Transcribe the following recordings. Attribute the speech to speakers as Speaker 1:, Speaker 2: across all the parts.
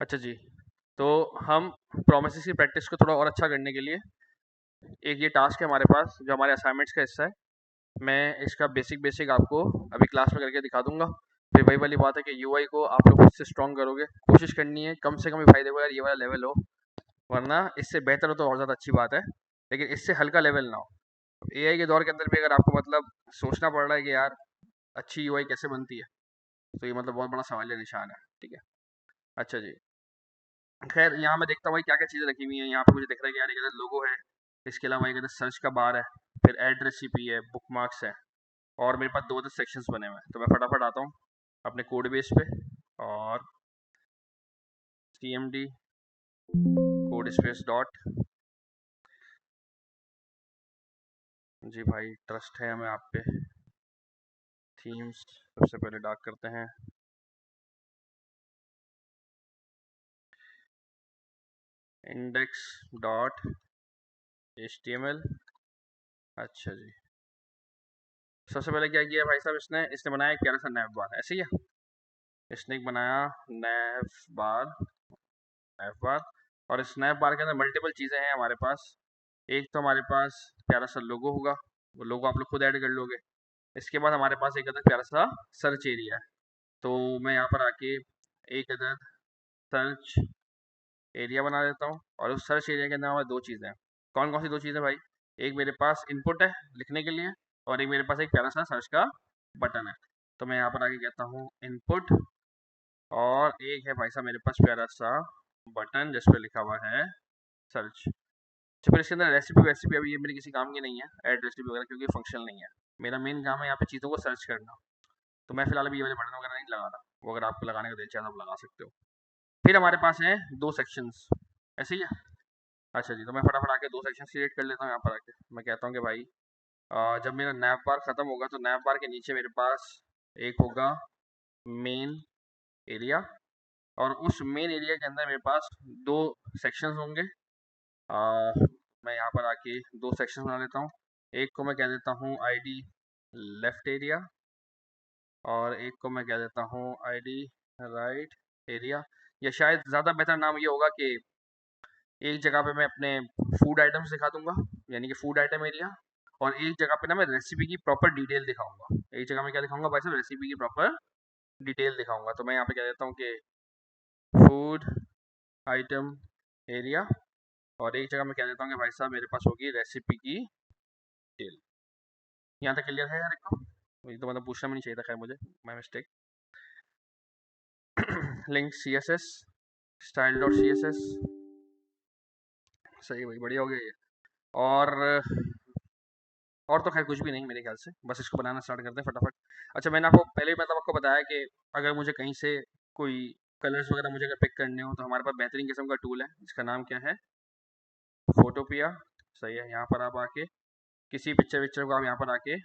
Speaker 1: अच्छा जी, तो हम प्रोमिसेस की प्रैक्टिस को थोड़ा और अच्छा करने के लिए एक ये टास्क है हमारे पास जो हमारे असाइनमेंट्स का हिस्सा है। मैं इसका बेसिक बेसिक आपको अभी क्लास में करके दिखा दूंगा। फिर वही वाली बात है कि यूआई को आप लोग खुद से स्ट्रॉन्ग करोगे, कोशिश करनी है कम से कम ही भाई। देखो यार, ये वाला लेवल हो, वरना इससे बेहतर हो तो और ज़्यादा अच्छी बात है, लेकिन इससे हल्का लेवल ना हो। एआई के दौर के अंदर भी अगर आपको मतलब सोचना पड़ रहा है कि यार अच्छी यूआई कैसे बनती है, तो ये मतलब बहुत बड़ा सवालिया निशान है। ठीक है, अच्छा जी। खैर, यहाँ मैं देखता हूँ भाई क्या क्या चीज़ें रखी हुई हैं। यहाँ पे मुझे दिख रहा है कि यार एक इधर लोगो है, इसके अलावा एक इधर सर्च का बार है, फिर एड रेसिपी है, बुक मार्क्स है, और मेरे पास दो दो सेक्शंस बने हुए हैं। तो मैं फटाफट आता हूँ अपने कोड बेस पे, और cmd कोड स्पेस डॉट। जी भाई, ट्रस्ट है हमें आप पे। थीम्स सबसे पहले डार्क करते हैं। Index dot html। अच्छा जी, सबसे पहले क्या किया भाई साहब, इसने इसने बनाया एक प्यारा सा नैव बार, ऐसे ही है। इसने एक बनाया नैव बार, नैव बार। और इस नैव बार के अंदर मल्टीपल चीज़ें हैं हमारे पास। एक तो हमारे पास प्यारा सा लोगो होगा, वो लोगो आप लोग खुद ऐड कर लोगे। इसके बाद हमारे पास एक अदर प्यारा सा सर्च एरिया है। तो मैं यहाँ पर आके एक अदर सर्च एरिया बना देता हूँ, और उस सर्च एरिया के अंदर हमारे दो चीज़ें हैं। कौन कौन सी दो चीज़ें भाई? एक मेरे पास इनपुट है लिखने के लिए, और एक मेरे पास एक प्यारा सा सर्च का बटन है। तो मैं यहाँ पर आके कहता हूँ इनपुट, और एक है भाई साहब मेरे पास प्यारा सा बटन जिस पे लिखा हुआ है सर्च। अच्छा, फिर इसके अंदर रेसिपी वेसिपी अभी ये मेरे किसी काम की नहीं है, ऐड रेसिपी वगैरह, क्योंकि फंक्शनल नहीं है। मेरा मेन काम है यहाँ पे चीज़ों को सर्च करना। तो मैं फिलहाल अभी ये वाले बटन वगैरह नहीं लगा रहा, वो अगर आपको लगाने का दिल चाहे तो आप लगा सकते हो। फिर हमारे पास है दो सेक्शंस, ऐसे ही है। अच्छा जी, तो मैं फटाफट आके दो सेक्शन क्रिएट कर लेता हूँ। यहाँ पर आके मैं कहता हूँ कि भाई जब मेरा नैव बार खत्म होगा तो नैव बार के नीचे मेरे पास एक होगा मेन एरिया, और उस मेन एरिया के अंदर मेरे पास दो सेक्शंस होंगे। मैं यहाँ पर आके दो सेक्शन बना लेता हूँ। एक को मैं कह देता हूँ आईडी लेफ्ट एरिया, और एक को मैं कह देता हूँ आईडी राइट एरिया। या शायद ज़्यादा बेहतर नाम ये होगा कि एक जगह पे मैं अपने फूड आइटम्स दिखा दूंगा, यानी कि फूड आइटम एरिया। और एक जगह पे ना मैं रेसिपी की प्रॉपर डिटेल दिखाऊंगा। एक जगह में क्या दिखाऊंगा भाई साहब? रेसिपी की प्रॉपर डिटेल दिखाऊंगा। तो मैं यहाँ पे कह देता हूँ कि फूड आइटम एरिया, और एक जगह मैं कह देता हूँ कि भाई साहब मेरे पास होगी रेसिपी की डिटेल। यहाँ तक क्लियर है यार? एक को ये तो मतलब पूछना भी नहीं चाहिए था, खैर मुझे, my mistake. Link C S S, style dot C S S. सही भाई, बढ़िया हो गया ये। और तो खैर कुछ भी नहीं मेरे ख्याल से, बस इसको बनाना स्टार्ट करते हैं फटाफट। अच्छा, मैंने आपको पहले ही मतलब आपको बताया कि अगर मुझे कहीं से कोई कलर्स वगैरह मुझे अगर पिक करने हो तो हमारे पास बेहतरीन किस्म का टूल है जिसका नाम क्या है? फोटोपिया। सही है, यहाँ पर आप आके किसी पिक्चर विक्चर को आप यहाँ पर आके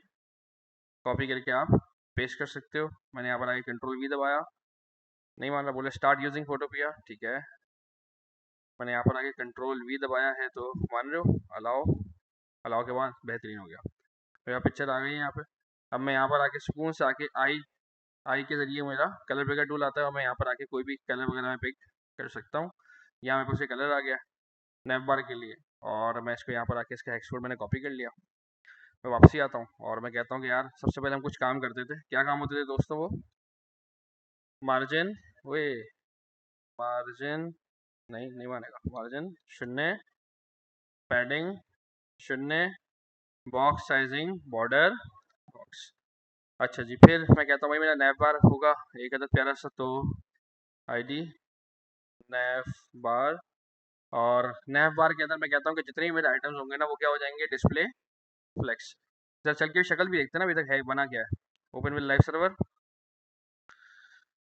Speaker 1: कॉपी करके आप पेस्ट कर सकते हो। मैंने यहाँ पर आके कंट्रोल वी दबाया, नहीं मान रहा, बोले स्टार्ट यूजिंग फोटोपिया। ठीक है, मैंने यहाँ पर आके कंट्रोल वी दबाया है, तो मान रहे हो? अलाउ, अलाउ के बाद बेहतरीन हो गया, मेरा पिक्चर आ गई है यहाँ पे। अब मैं यहाँ पर आके सुकून से आके आई आई के ज़रिए मेरा कलर पिकर टूल आता है, और मैं यहाँ पर आके कोई भी कलर वगैरह में पिक कर सकता हूँ। यहाँ मेरे पास ये कलर आ गया नैप बार के लिए, और मैं इसको यहाँ पर आके इसका हेक्स कोड मैंने कॉपी कर लिया। मैं वापसी आता हूँ और मैं कहता हूँ कि यार सबसे पहले हम कुछ काम करते थे। क्या काम होते थे दोस्तों वो? मार्जिन, वे मार्जिन, नहीं नहीं मानेगा, मार्जिन शून्य, पैडिंग शून्य, बॉक्स साइजिंग बॉर्डर बॉक्स। अच्छा जी, फिर मैं कहता हूँ भाई मेरा नैप बार होगा एक अदर प्यारा सा, तो आईडी नैप बार। और नैप बार के अंदर मैं कहता हूँ कि जितने भी मेरे आइटम्स होंगे ना वो क्या हो जाएंगे? Display flex. जरा चल के शक्ल भी देखते हैं ना अभी तक है बना क्या है। Open with live server.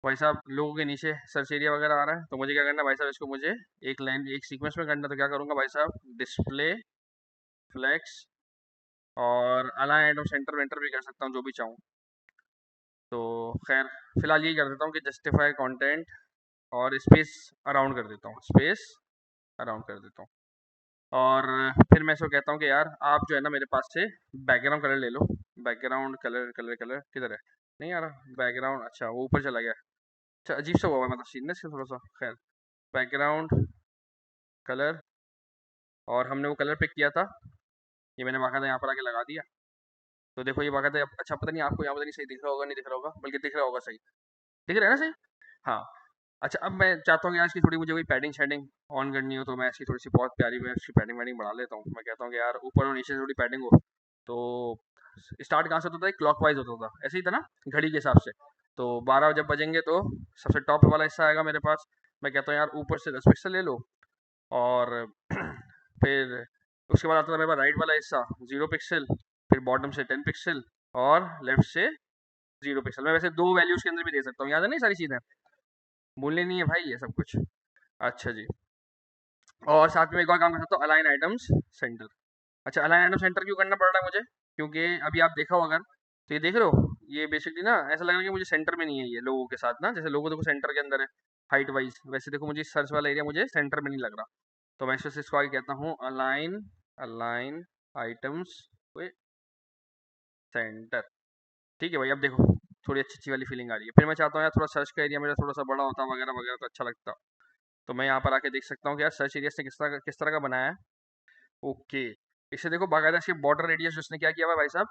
Speaker 1: भाई साहब लोगों के नीचे सर्च एरिया वगैरह आ रहा है, तो मुझे क्या करना है भाई साहब? इसको मुझे एक लाइन एक सीक्वेंस में करना है। तो क्या करूँगा भाई साहब? डिस्प्ले फ्लेक्स, और अलाइन आइटम सेंटर वेंटर भी कर सकता हूँ जो भी चाहूँ। तो खैर फिलहाल यही कर देता हूँ कि जस्टिफाई कंटेंट, और स्पेस अराउंड कर देता हूँ, स्पेस अराउंड कर देता हूँ। और फिर मैं इसको कहता हूँ कि यार आप जो है ना मेरे पास से बैकग्राउंड कलर ले लो। बैकग्राउंड कलर कलर कलर किधर है? नहीं आ रहा बैकग्राउंड, अच्छा वो ऊपर चला गया। अच्छा, अजीब सा हुआ है मतलब सीन ना इसका थोड़ा सा, खैर। बैकग्राउंड कलर, और हमने वो कलर पिक किया था, ये मैंने बाकायदा यहाँ पर आके लगा दिया। तो देखो ये बाकायदा, अच्छा पता नहीं आपको यहाँ पता नहीं सही दिख रहा होगा नहीं दिख रहा होगा, बल्कि दिख रहा होगा सही, दिख रहा है ना सही? हाँ। अच्छा, अब मैं चाहता हूँ कि यार इसकी थोड़ी मुझे कोई पैडिंग शेडिंग ऑन करनी हो, तो मैं इसकी थोड़ी सी बहुत प्यारी मैं इसकी पैडिंग वैडिंग बढ़ा लेता हूँ। मैं कहता हूँ कि यार ऊपर और नीचे से थोड़ी पैडिंग हो। तो स्टार्ट कहाँ से होता था? क्लॉकवाइज होता था, ऐसे ही था ना, घड़ी के हिसाब से। तो 12 जब बजेंगे तो सबसे टॉप वाला हिस्सा आएगा मेरे पास। मैं कहता हूँ यार ऊपर से 10 पिक्सल ले लो, और फिर उसके बाद आता था मेरे पास राइट वाला हिस्सा 0 पिक्सल, फिर बॉटम से 10 पिक्सल, और लेफ्ट से 0 पिक्सल। मैं वैसे 2 वैल्यूज के अंदर भी दे सकता हूँ, याद है नहीं सारी चीज़ें, भूलनी नहीं है भाई ये सब कुछ। अच्छा जी। और साथ में एक और काम कर सकता हूँ, अलाइन आइटम्स सेंटर। अच्छा, अलाइन आइटम सेंटर क्यों करना पड़ रहा है मुझे? क्योंकि अभी आप देखा हो अगर, तो ये देख रहे हो, ये बेसिकली ना ऐसा लग रहा है कि मुझे सेंटर में नहीं है ये लोगों के साथ ना, जैसे लोगों देखो सेंटर के अंदर है हाइट वाइज, वैसे देखो मुझे सर्च वाला एरिया मुझे सेंटर में नहीं लग रहा। तो मैं इसको आगे कहता हूँ अलाइन, अलाइन आइटम्स सेंटर। ठीक है भाई, अब देखो थोड़ी अच्छी अच्छी वाली फीलिंग आ रही है। फिर मैं चाहता हूँ यार थोड़ा सर्च का एरिया मेरा थोड़ा सा बड़ा होता वगैरह वगैरह तो अच्छा लगता। तो मैं यहाँ पर आके देख सकता हूँ कि यार सर्च एरिया से किस तरह का बनाया है। ओके, इसे देखो बाकायदा इसके बॉर्डर रेडियस उसने क्या किया हुआ है भाई साहब,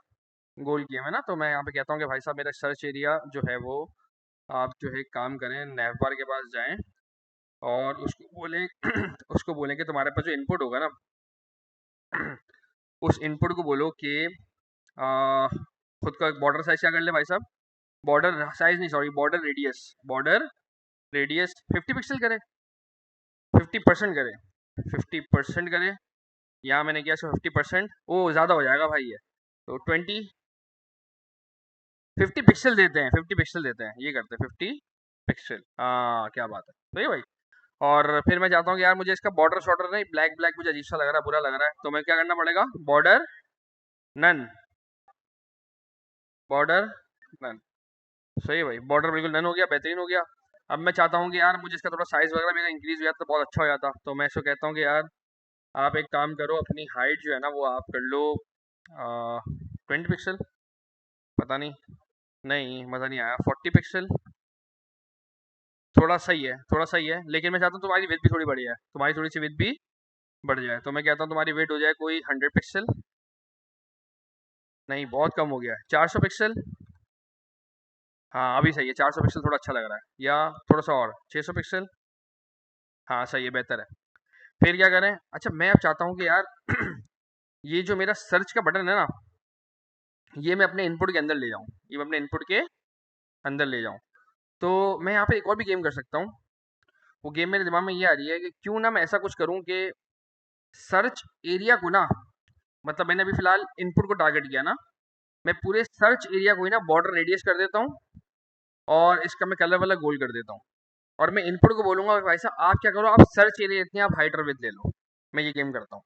Speaker 1: गोल किया हुआ है ना। तो मैं यहाँ पे कहता हूँ कि भाई साहब मेरा सर्च एरिया जो है वो, आप जो है एक काम करें, नैवबार के पास जाएं और उसको बोलें उसको बोलें कि तुम्हारे पास जो इनपुट होगा ना उस इनपुट को बोलो कि खुद का बॉर्डर साइज क्या कर ले भाई साहब, बॉर्डर साइज नहीं सॉरी, बॉर्डर रेडियस 50 पिक्सल करे, 50% करे, 50% करे। यहाँ मैंने किया इसको 50%, ओ ज़्यादा हो जाएगा भाई ये, तो 50 पिक्सल देते हैं, 50 पिक्सल देते हैं, ये करते हैं 50 पिक्सल। हाँ क्या बात है, तो ये भाई। और फिर मैं चाहता हूँ कि यार मुझे इसका बॉर्डर शॉर्डर नहीं, ब्लैक ब्लैक मुझे अजीब सा लग रहा है, बुरा लग रहा है, तो मैं क्या करना पड़ेगा, बॉर्डर नन, बॉर्डर नन। सही है भाई, बॉर्डर बिल्कुल नन हो गया, बेहतरीन हो गया। अब मैं चाहता हूँ कि यार मुझे इसका थोड़ा साइज वगैरह भी इंक्रीज हो जाता तो बहुत अच्छा हो जाता। तो मैं इसको कहता हूँ कि यार आप एक काम करो, अपनी हाइट जो है ना वो आप कर लो 20 पिक्सल। पता नहीं, नहीं मज़ा नहीं आया, 40 पिक्सल। थोड़ा सही है, थोड़ा सही है, लेकिन मैं चाहता हूँ तुम्हारी विड्थ भी थोड़ी बढ़ी है, तुम्हारी थोड़ी सी विड्थ भी बढ़ जाए। तो मैं कहता हूँ तुम्हारी विड्थ हो जाए कोई 100 पिक्सल। नहीं बहुत कम हो गया है, 400 पिक्सल। हाँ अभी सही है, 400 पिक्सल थोड़ा अच्छा लग रहा है, या थोड़ा सा और 600 पिक्सल। हाँ सही है, बेहतर है। फिर क्या करें? अच्छा मैं अब चाहता हूँ कि यार ये जो मेरा सर्च का बटन है ना, ये मैं अपने इनपुट के अंदर ले जाऊँ, ये मैं अपने इनपुट के अंदर ले जाऊँ। तो मैं यहाँ पे एक और भी गेम कर सकता हूँ। वो गेम मेरे दिमाग में ये आ रही है कि क्यों ना मैं ऐसा कुछ करूँ कि सर्च एरिया को ना, मतलब मैंने अभी फिलहाल इनपुट को टारगेट किया ना, मैं पूरे सर्च एरिया को ही ना बॉर्डर रेडियस कर देता हूँ, और इसका मैं कलर वाला गोल कर देता हूँ। और मैं इनपुट को बोलूंगा भाई साहब आप क्या करो, आप सर्च एरिया इतनी आप हाइट और विड्थ ले लो। मैं ये गेम करता हूँ,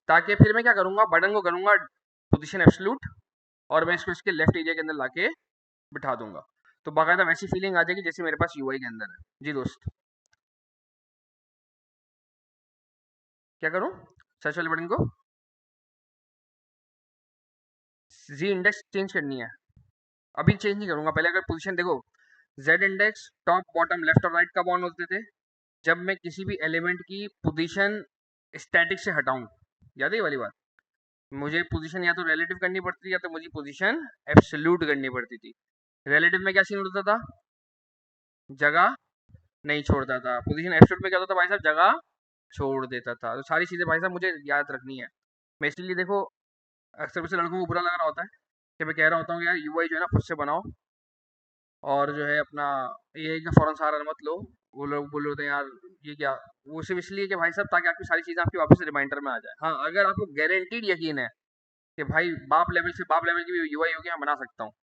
Speaker 1: ताकि फिर मैं क्या करूंगा, बटन को करूंगा पोजीशन एब्सोल्यूट, और मैं इसको इसके लेफ्ट एरिया के अंदर लाके बिठा दूंगा। तो बाकायदा वैसी फीलिंग आ जाएगी जैसे मेरे पास यूआई के अंदर है। जी दोस्त, क्या करूँ सर्च वाले बटन को? जी इंडेक्स चेंज करनी है? अभी चेंज नहीं करूंगा, पहले अगर पोजीशन देखो, Z index top bottom left और राइट कब ऑन होते थे? जब मैं किसी भी एलिमेंट की पोजीशन स्टैटिक से हटाऊं, याद है ये वाली बात? मुझे पोजीशन या तो रिलेटिव करनी पड़ती थी, या तो मुझे पोजीशन एब्सोल्यूट करनी पड़ती थी। रिलेटिव में क्या सीन होता था, जगह नहीं छोड़ता था। पोजीशन एब्सोल्यूट में क्या होता था भाई साहब, जगह छोड़ देता था। तो सारी चीज़ें भाई साहब मुझे याद रखनी है। मैं इसलिए देखो, अक्सर वैसे लड़कों को बुरा लग रहा होता है कि मैं कह रहा होता हूँ कि यार यूआई जो है ना खुद से बनाओ, और जो है अपना ये कि फ़ौरन सहारा मत लो। वो लोग बोल रहे होते हैं यार ये क्या, वो सिर्फ इसलिए कि भाई साहब ताकि आपकी सारी चीज़ें आपकी वापस से रिमाइंडर में आ जाए। हाँ अगर आपको गारंटीड यकीन है कि भाई बाप लेवल की भी यूआई होगी, मैं बना सकता हूँ,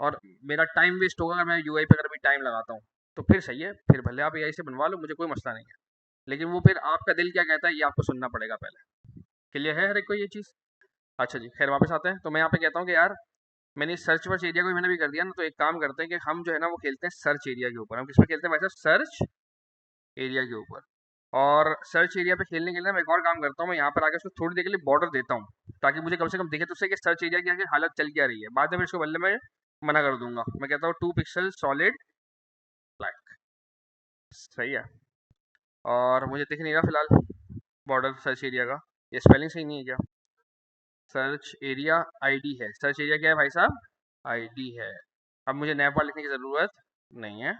Speaker 1: और मेरा टाइम वेस्ट होगा अगर मैं यूआई पे अगर भी टाइम लगाता हूँ, तो फिर सही है, फिर भले आप एआई से बनवा लो, मुझे कोई मसला नहीं है। लेकिन वो फिर आपका दिल क्या कहता है ये आपको सुनना पड़ेगा पहले। क्लियर है हर एक को ये चीज़? अच्छा जी, खैर वापस आते हैं। तो मैं यहाँ पे कहता हूँ कि यार मैंने सर्च वर्च एरिया को भी मैंने भी कर दिया ना, तो एक काम करते हैं कि हम जो है ना वो खेलते हैं सर्च एरिया के ऊपर। हम किस पे खेलते हैं भाई साहब? सर्च एरिया के ऊपर। और सर्च एरिया पे खेलने के लिए मैं एक और काम करता हूँ, मैं यहाँ पर आके उसको थोड़ी देर के लिए बॉर्डर देता हूँ, ताकि मुझे कम से कम दिखे तो सही कि सर्च एरिया की आगे हालत चल क्या रही है। बाद में फिर इसको बल्ले में मना कर दूंगा, मैं कहता हूँ 2 पिक्सल सॉलिड ब्लैक। सही है। और मुझे दिख नहीं रहा फिलहाल बॉर्डर सर्च एरिया का। ये स्पेलिंग सही नहीं है क्या? सर्च एरिया आईडी है। सर्च एरिया क्या है भाई साहब? आईडी है। अब मुझे नैप बार लिखने की ज़रूरत नहीं है।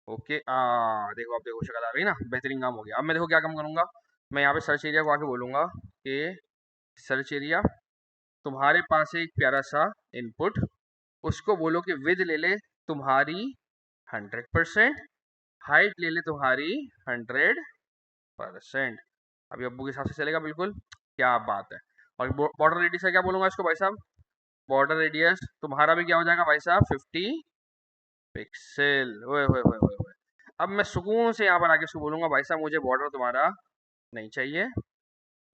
Speaker 1: ओके, देखो, अब देखो शक्ल आ गई ना, बेहतरीन काम हो गया। अब मैं देखो क्या काम करूंगा, मैं यहाँ पे सर्च एरिया को आके बोलूंगा कि सर्च एरिया तुम्हारे पास है एक प्यारा सा इनपुट, उसको बोलो कि विद ले ले तुम्हारी 100%, हाइट ले ले तुम्हारी 100%। अभी अब्बू के हिसाब से चलेगा बिल्कुल, क्या बात है। और बॉर्डर रेडियस का क्या बोलूंगा इसको भाई साहब? बॉर्डर रेडियस तुम्हारा भी क्या हो जाएगा भाई साहब? 50 पिक्सल। ओए होए होए होए होए। अब मैं सुकून से यहाँ पर आके इसको बोलूंगा भाई साहब मुझे बॉर्डर तुम्हारा नहीं चाहिए,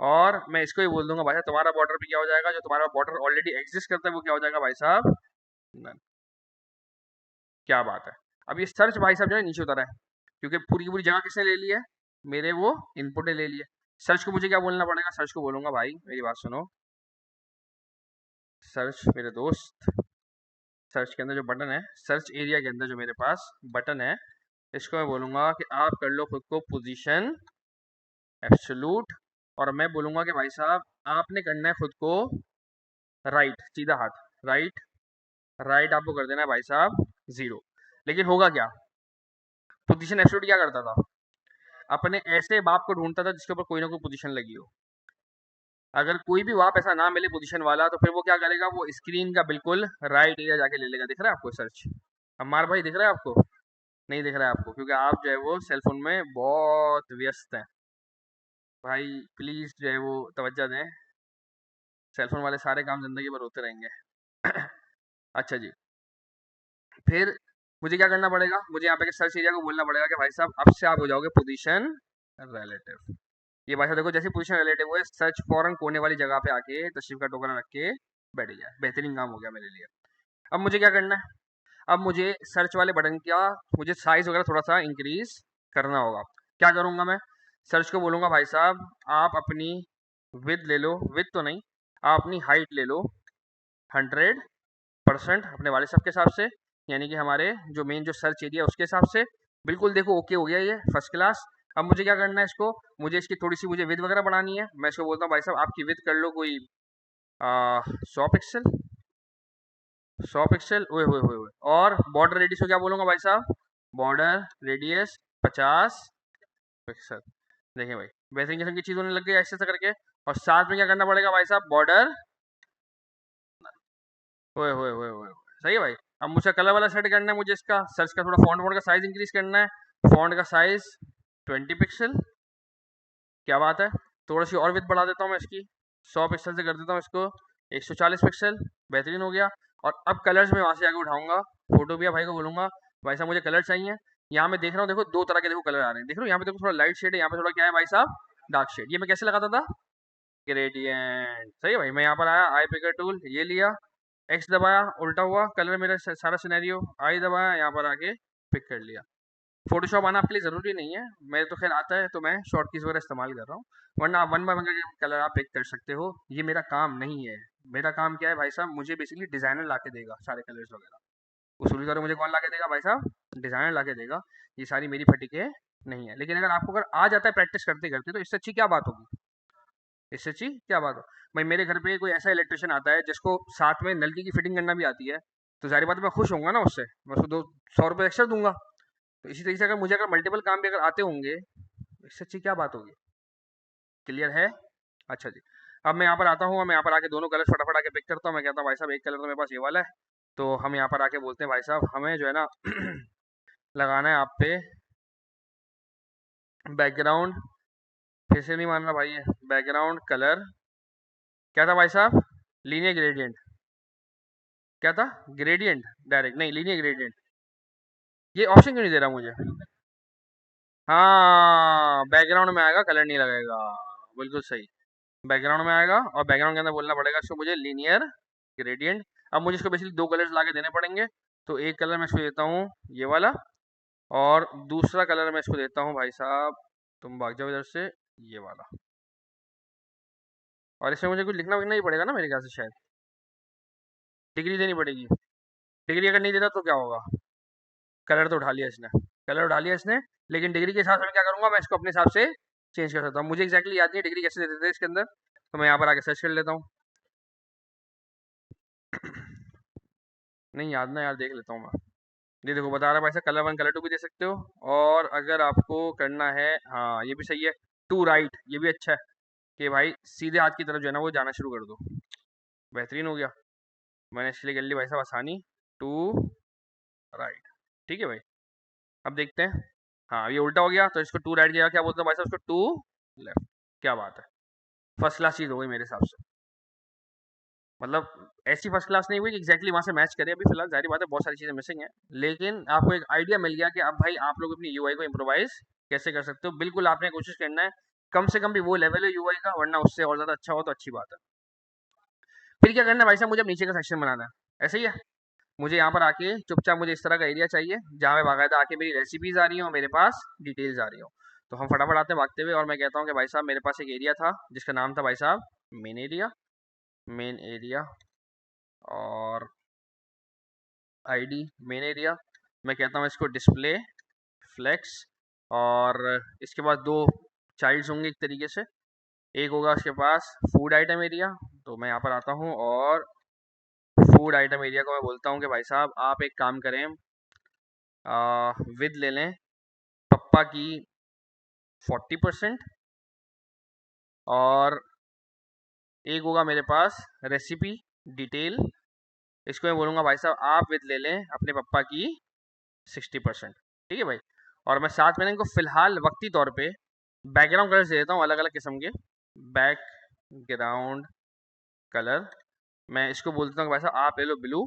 Speaker 1: और मैं इसको ही बोल दूंगा भाई साहब तुम्हारा बॉर्डर भी क्या हो जाएगा, जो तुम्हारा बॉर्डर ऑलरेडी एग्जिस्ट करता है वो क्या हो जाएगा भाई साहब? None। क्या बात है। अब ये सर्च भाई साहब जो है नीचे उतरा है, क्योंकि पूरी की पूरी जगह किसने ले ली है? मेरे वो इनपुट ने ले लिया। सर्च को मुझे क्या बोलना पड़ेगा? सर्च को बोलूंगा भाई मेरी बात सुनो, सर्च मेरे दोस्त, सर्च के अंदर जो बटन है, सर्च एरिया के अंदर जो मेरे पास बटन है, इसको मैं बोलूंगा कि आप कर लो खुद को पोजीशन एब्सोल्यूट, और मैं बोलूंगा कि भाई साहब आपने करना है खुद को राइट, सीधा हाथ, राइट। राइट आपको कर देना है भाई साहब 0। लेकिन होगा क्या? पोजीशन एब्सोल्यूट क्या करता था? अपने ऐसे बाप को ढूंढता था जिसके ऊपर कोई ना कोई पोजीशन लगी हो। अगर कोई भी बाप ऐसा ना मिले पोजीशन वाला, तो फिर वो क्या करेगा? वो स्क्रीन का बिल्कुल राइट एरिया जाके ले लेगा। दिख रहा है आपको सर्च? अम्मार भाई दिख रहा है आपको? नहीं दिख रहा है आपको, क्योंकि आप जो है वो सेलफोन में बहुत व्यस्त हैं। भाई प्लीज जो है वो तवज्जो दें, सेलफोन वाले सारे काम जिंदगी भर होते रहेंगे। अच्छा जी, फिर मुझे क्या करना पड़ेगा? मुझे यहाँ पे सर्च एरिया को बोलना पड़ेगा कि भाई साहब अब से आप हो जाओगे पोजीशन रिलेटिव। ये भाई साहब देखो जैसे पोजीशन रिलेटिव हुए, सर्च फौरन कोने वाली जगह पे आके तशरीफ का टोकरा रख के बैठ गया। बेहतरीन काम हो गया मेरे लिए। अब मुझे क्या करना है? अब मुझे सर्च वाले बटन का मुझे साइज वगैरह थोड़ा सा इंक्रीज करना होगा। क्या करूंगा मैं? सर्च को बोलूंगा भाई साहब आप अपनी विद ले लो, विद तो नहीं, आप अपनी हाइट ले लो 100% अपने वाले साहब के हिसाब से, यानी कि हमारे जो मेन जो सर्च एरिया उसके हिसाब से। बिल्कुल देखो ओके हो गया ये फर्स्ट क्लास। अब मुझे क्या करना है? इसको मुझे इसकी थोड़ी सी मुझे विद वगैरह बढ़ानी है। मैं इसको बोलता हूँ भाई साहब आपकी विद कर लो कोई 100 पिक्सल, 100 पिक्सल। ओए होए होए होए। और बॉर्डर रेडियस को क्या बोलूंगा भाई साहब? Border radius 50 pixel. देखिए भाई बेहतरीन किस्म की चीज होने लग गई ऐसे ऐसे करके। और साथ में क्या करना पड़ेगा भाई साहब? बॉर्डर। ओए होए होए होए। सही है भाई। अब मुझे कलर वाला सेट करना है, मुझे इसका सर्च का थोड़ा फॉन्ट का साइज इंक्रीज करना है। फॉन्ट का साइज 20 पिक्सल। क्या बात है। थोड़ी सी और विड्थ बढ़ा देता हूँ मैं इसकी, 100 पिक्सल से कर देता हूँ इसको 140 पिक्सल। बेहतरीन हो गया। और अब कलर्स में वहां से आगे उठाऊंगा, फोटो भी भाई को बोलूंगा भाई साहब मुझे कलर चाहिए। यहाँ मैं देख रहा हूँ देखो दो तरह के देखो कलर आ रहे हैं, देख रहे हो? यहाँ पे देखो थोड़ा लाइट शेड है, यहाँ पे थोड़ा क्या है भाई साहब? Dark shade. ये मैं कैसे लगाता था? ग्रेडियंट। सही है भाई। मैं यहाँ पर आया, आई पिकर टूल ये लिया, एक्स दबाया, उल्टा हुआ कलर मेरा सारा सिनेरियो, आई दबाया, यहाँ पर आके पिक कर लिया। फोटोशॉप आना आपके लिए ज़रूरी नहीं है, मेरे तो खैर आता है तो मैं शॉर्ट कीज वगैरह इस्तेमाल कर रहा हूँ, वरना आप वन बाय वन करके कलर आप पिक कर सकते हो। ये मेरा काम नहीं है। मेरा काम क्या है भाई साहब? मुझे बेसिकली डिज़ाइनर ला के देगा सारे कलर्स वगैरह। उसूली तौर पर मुझे कौन ला के देगा भाई साहब? डिज़ाइनर ला के देगा। ये सारी मेरी फटीके नहीं है। लेकिन अगर आपको अगर आ जाता है प्रैक्टिस करते करते, तो इससे अच्छी क्या बात होगी? इससे अच्छी क्या बात हो? भाई मेरे घर पे कोई ऐसा इलेक्ट्रिशियन आता है जिसको साथ में नलकी की फिटिंग करना भी आती है, तो जाहिर बात है मैं खुश होऊंगा ना उससे, मैं उसको 200 रुपये एक्स्ट्रा दूंगा। तो इसी तरीके से अगर मुझे अगर मल्टीपल काम भी अगर आते होंगे, इससे अच्छी क्या बात होगी? क्लियर है? अच्छा जी। अब मैं यहाँ पर आता हूँ, मैं यहाँ पर आके दोनों कलर फटाफट आके पिक करता हूँ। मैं कहता हूँ भाई साहब एक कलर तो मेरे पास ये वाला है, तो हम यहाँ पर आके बोलते हैं भाई साहब हमें जो है ना लगाना है आप पे बैकग्राउंड। फिर से नहीं मान रहा भाई, ये बैकग्राउंड कलर क्या था भाई साहब? Linear gradient. क्या था? ग्रेडियंट डायरेक्ट नहीं, लीनियर ग्रेडियंट। ये ऑप्शन क्यों नहीं दे रहा मुझे? हाँ, बैकग्राउंड में आएगा, कलर नहीं लगेगा। बिल्कुल सही। बैकग्राउंड में आएगा और बैकग्राउंड के अंदर बोलना पड़ेगा इसको मुझे लीनियर ग्रेडियंट। अब मुझे इसको बेसिकली दो कलर्स ला के देने पड़ेंगे। तो एक कलर मैं इसको देता हूँ ये वाला, और दूसरा कलर मैं इसको देता हूँ भाई साहब, तुम भाग जाओ इधर से, ये वाला। और इसमें मुझे कुछ लिखना विखना ही पड़ेगा ना मेरे ख्याल से, शायद डिग्री देनी पड़ेगी। डिग्री अगर नहीं देता तो क्या होगा? कलर तो उठा लिया इसने, कलर उठा लिया इसने। लेकिन डिग्री के हिसाब से मैं क्या करूँगा, मैं इसको अपने हिसाब से चेंज कर सकता हूँ। मुझे एक्जैक्टली याद नहीं है डिग्री कैसे देते थे इसके अंदर, तो मैं यहाँ पर आके सर्च कर लेता हूँ। नहीं याद ना यार, देख लेता हूँ मैं। ये देखो बता रहा है भाई साहब, कलर 1 कलर 2 भी दे सकते हो, और अगर आपको करना है, हाँ ये भी सही है, टू राइट, ये भी अच्छा है कि भाई सीधे हाथ की तरफ जो है ना वो जाना शुरू कर दो। बेहतरीन हो गया, मैंने इसलिए कर ली भाई साहब आसानी, टू राइट। ठीक है भाई, अब देखते हैं। हाँ ये उल्टा हो गया, तो इसको टू राइट किया, क्या बोलते हैं भाई साहब उसको, टू लेफ्ट। क्या बात है, फर्स्ट क्लास चीज़ हो गई मेरे हिसाब से। मतलब ऐसी फर्स्ट क्लास नहीं हुई कि एग्जैक्टली वहां से मैच करे, अभी फिलहाल जारी बात है बहुत सारी चीज़ें मिसिंग है, लेकिन आपको एक आइडिया मिल गया कि अब भाई आप लोग अपनी यूआई को इम्प्रोवाइज कैसे कर सकते हो। बिल्कुल आपने कोशिश करना है कम से कम भी वो लेवल है यूआई का, वरना उससे और ज़्यादा अच्छा हो तो अच्छी बात है। फिर क्या करना है भाई साहब, मुझे अब नीचे का सेक्शन बनाना है, ऐसे ही है। मुझे यहाँ पर आके चुपचाप मुझे इस तरह का एरिया चाहिए जहाँ पे बाकायदा आके मेरी रेसिपीज आ रही हो, मेरे पास डिटेल्स आ रही हो। तो हम फटाफट आते हैं भागते हुए, और मैं कहता हूँ कि भाई साहब मेरे पास एक एरिया था जिसका नाम था भाई साहब मेन एरिया, मेन एरिया, और आईडी मेन एरिया। मैं कहता हूँ इसको डिस्प्ले फ्लेक्स, और इसके पास दो चाइल्ड्स होंगे एक तरीके से। एक होगा उसके पास फूड आइटम एरिया, तो मैं यहाँ पर आता हूँ और फूड आइटम एरिया को मैं बोलता हूँ कि भाई साहब आप एक काम करें, विद ले लें पप्पा की 40%, और एक होगा मेरे पास रेसिपी डिटेल, इसको मैं बोलूँगा भाई साहब आप विद ले लें अपने पप्पा की 60%। ठीक है भाई, और मैं साथ में ना इनको फिलहाल वक्ती तौर पे बैकग्राउंड कलर दे देता हूँ, अलग अलग किस्म के बैकग्राउंड कलर। मैं इसको बोलता हूँ कि भाई साहब आप ले लो ब्लू,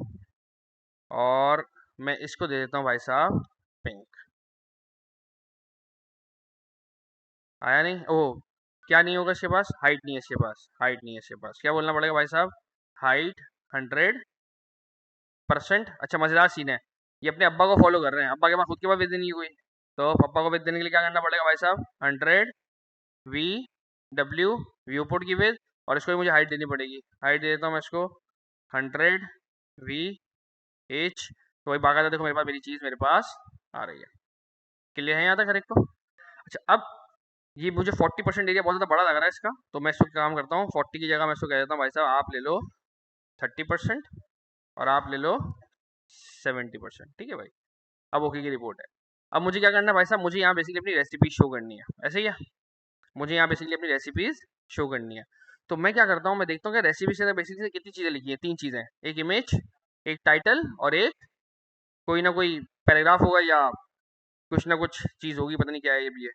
Speaker 1: और मैं इसको दे देता हूँ भाई साहब पिंक। आया नहीं, ओह क्या नहीं होगा इसके पास, हाइट नहीं है इसके पास, हाइट नहीं है इसके पास, क्या बोलना पड़ेगा भाई साहब, हाइट 100%। अच्छा मजेदार सीन है, ये अपने अब्बा को फॉलो कर रहे हैं, अब्बा के पास खुद के पास विद नहीं हुई, तो पापा को विद देने के लिए क्या करना पड़ेगा भाई साहब, 100 वी व्यू पुट की विद, और इसको भी मुझे हाइट देनी पड़ेगी, हाइट दे देता हूँ मैं इसको 100 वी एच। तो वही बाकायदा देखो मेरे पास मेरी चीज़ मेरे पास आ रही है। क्लियर है यहाँ तक हर एक को। अच्छा अब ये मुझे 40% एरिया बहुत ज़्यादा बड़ा लग रहा है इसका, तो मैं इसको काम करता हूँ 40 की जगह मैं इसको कह देता हूँ भाई साहब आप ले लो 30%, और आप ले लो 70%। ठीक है भाई, अब ओके की रिपोर्ट है। अब मुझे क्या करना है भाई साहब, मुझे यहाँ बेसिकली अपनी रेसिपी शो करनी है, ऐसे ही है, मुझे यहाँ बेसिकली अपनी रेसिपीज शो करनी है। तो मैं क्या करता हूँ, मैं देखता हूँ कि रेसिपी से बेसिकली कितनी चीज़ें लिखी हैं, तीन चीज़ें, एक इमेज, एक टाइटल, और एक कोई ना कोई पैराग्राफ होगा या कुछ ना कुछ चीज़ होगी, पता नहीं क्या है, ये भी है,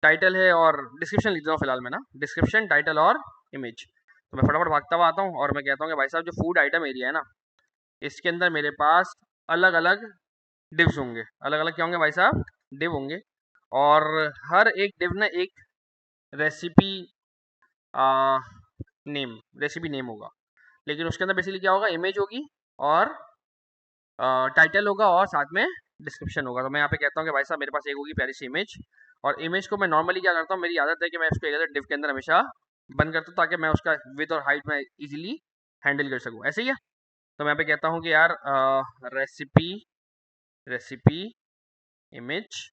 Speaker 1: टाइटल है और डिस्क्रिप्शन लिख देता हूँ फिलहाल मैं ना, डिस्क्रिप्शन टाइटल और इमेज। तो मैं फटाफट भागता हुआ आता हूँ और मैं कहता हूँ कि भाई साहब जो फूड आइटम एरिया है ना, इसके अंदर मेरे पास अलग अलग डिव्स होंगे, अलग अलग क्या होंगे भाई साहब, डिव होंगे, और हर एक डिव ना एक रेसिपी नेम, रेसिपी नेम होगा, लेकिन उसके अंदर बेसिकली क्या होगा, इमेज होगी और टाइटल होगा और साथ में डिस्क्रिप्शन होगा। तो मैं यहाँ पे कहता हूँ कि भाई साहब मेरे पास एक होगी प्यारी सी इमेज, और इमेज को मैं नॉर्मली क्या करता हूँ, मेरी आदत है कि मैं इसको एक अलग डिव के अंदर हमेशा बंद करता हूँ ताकि मैं उसका विथ और हाइट में इजीली हैंडल कर सकूँ, ऐसे ही है। तो मैं यहाँ पे कहता हूँ कि यार रेसिपी, रेसिपी इमेज,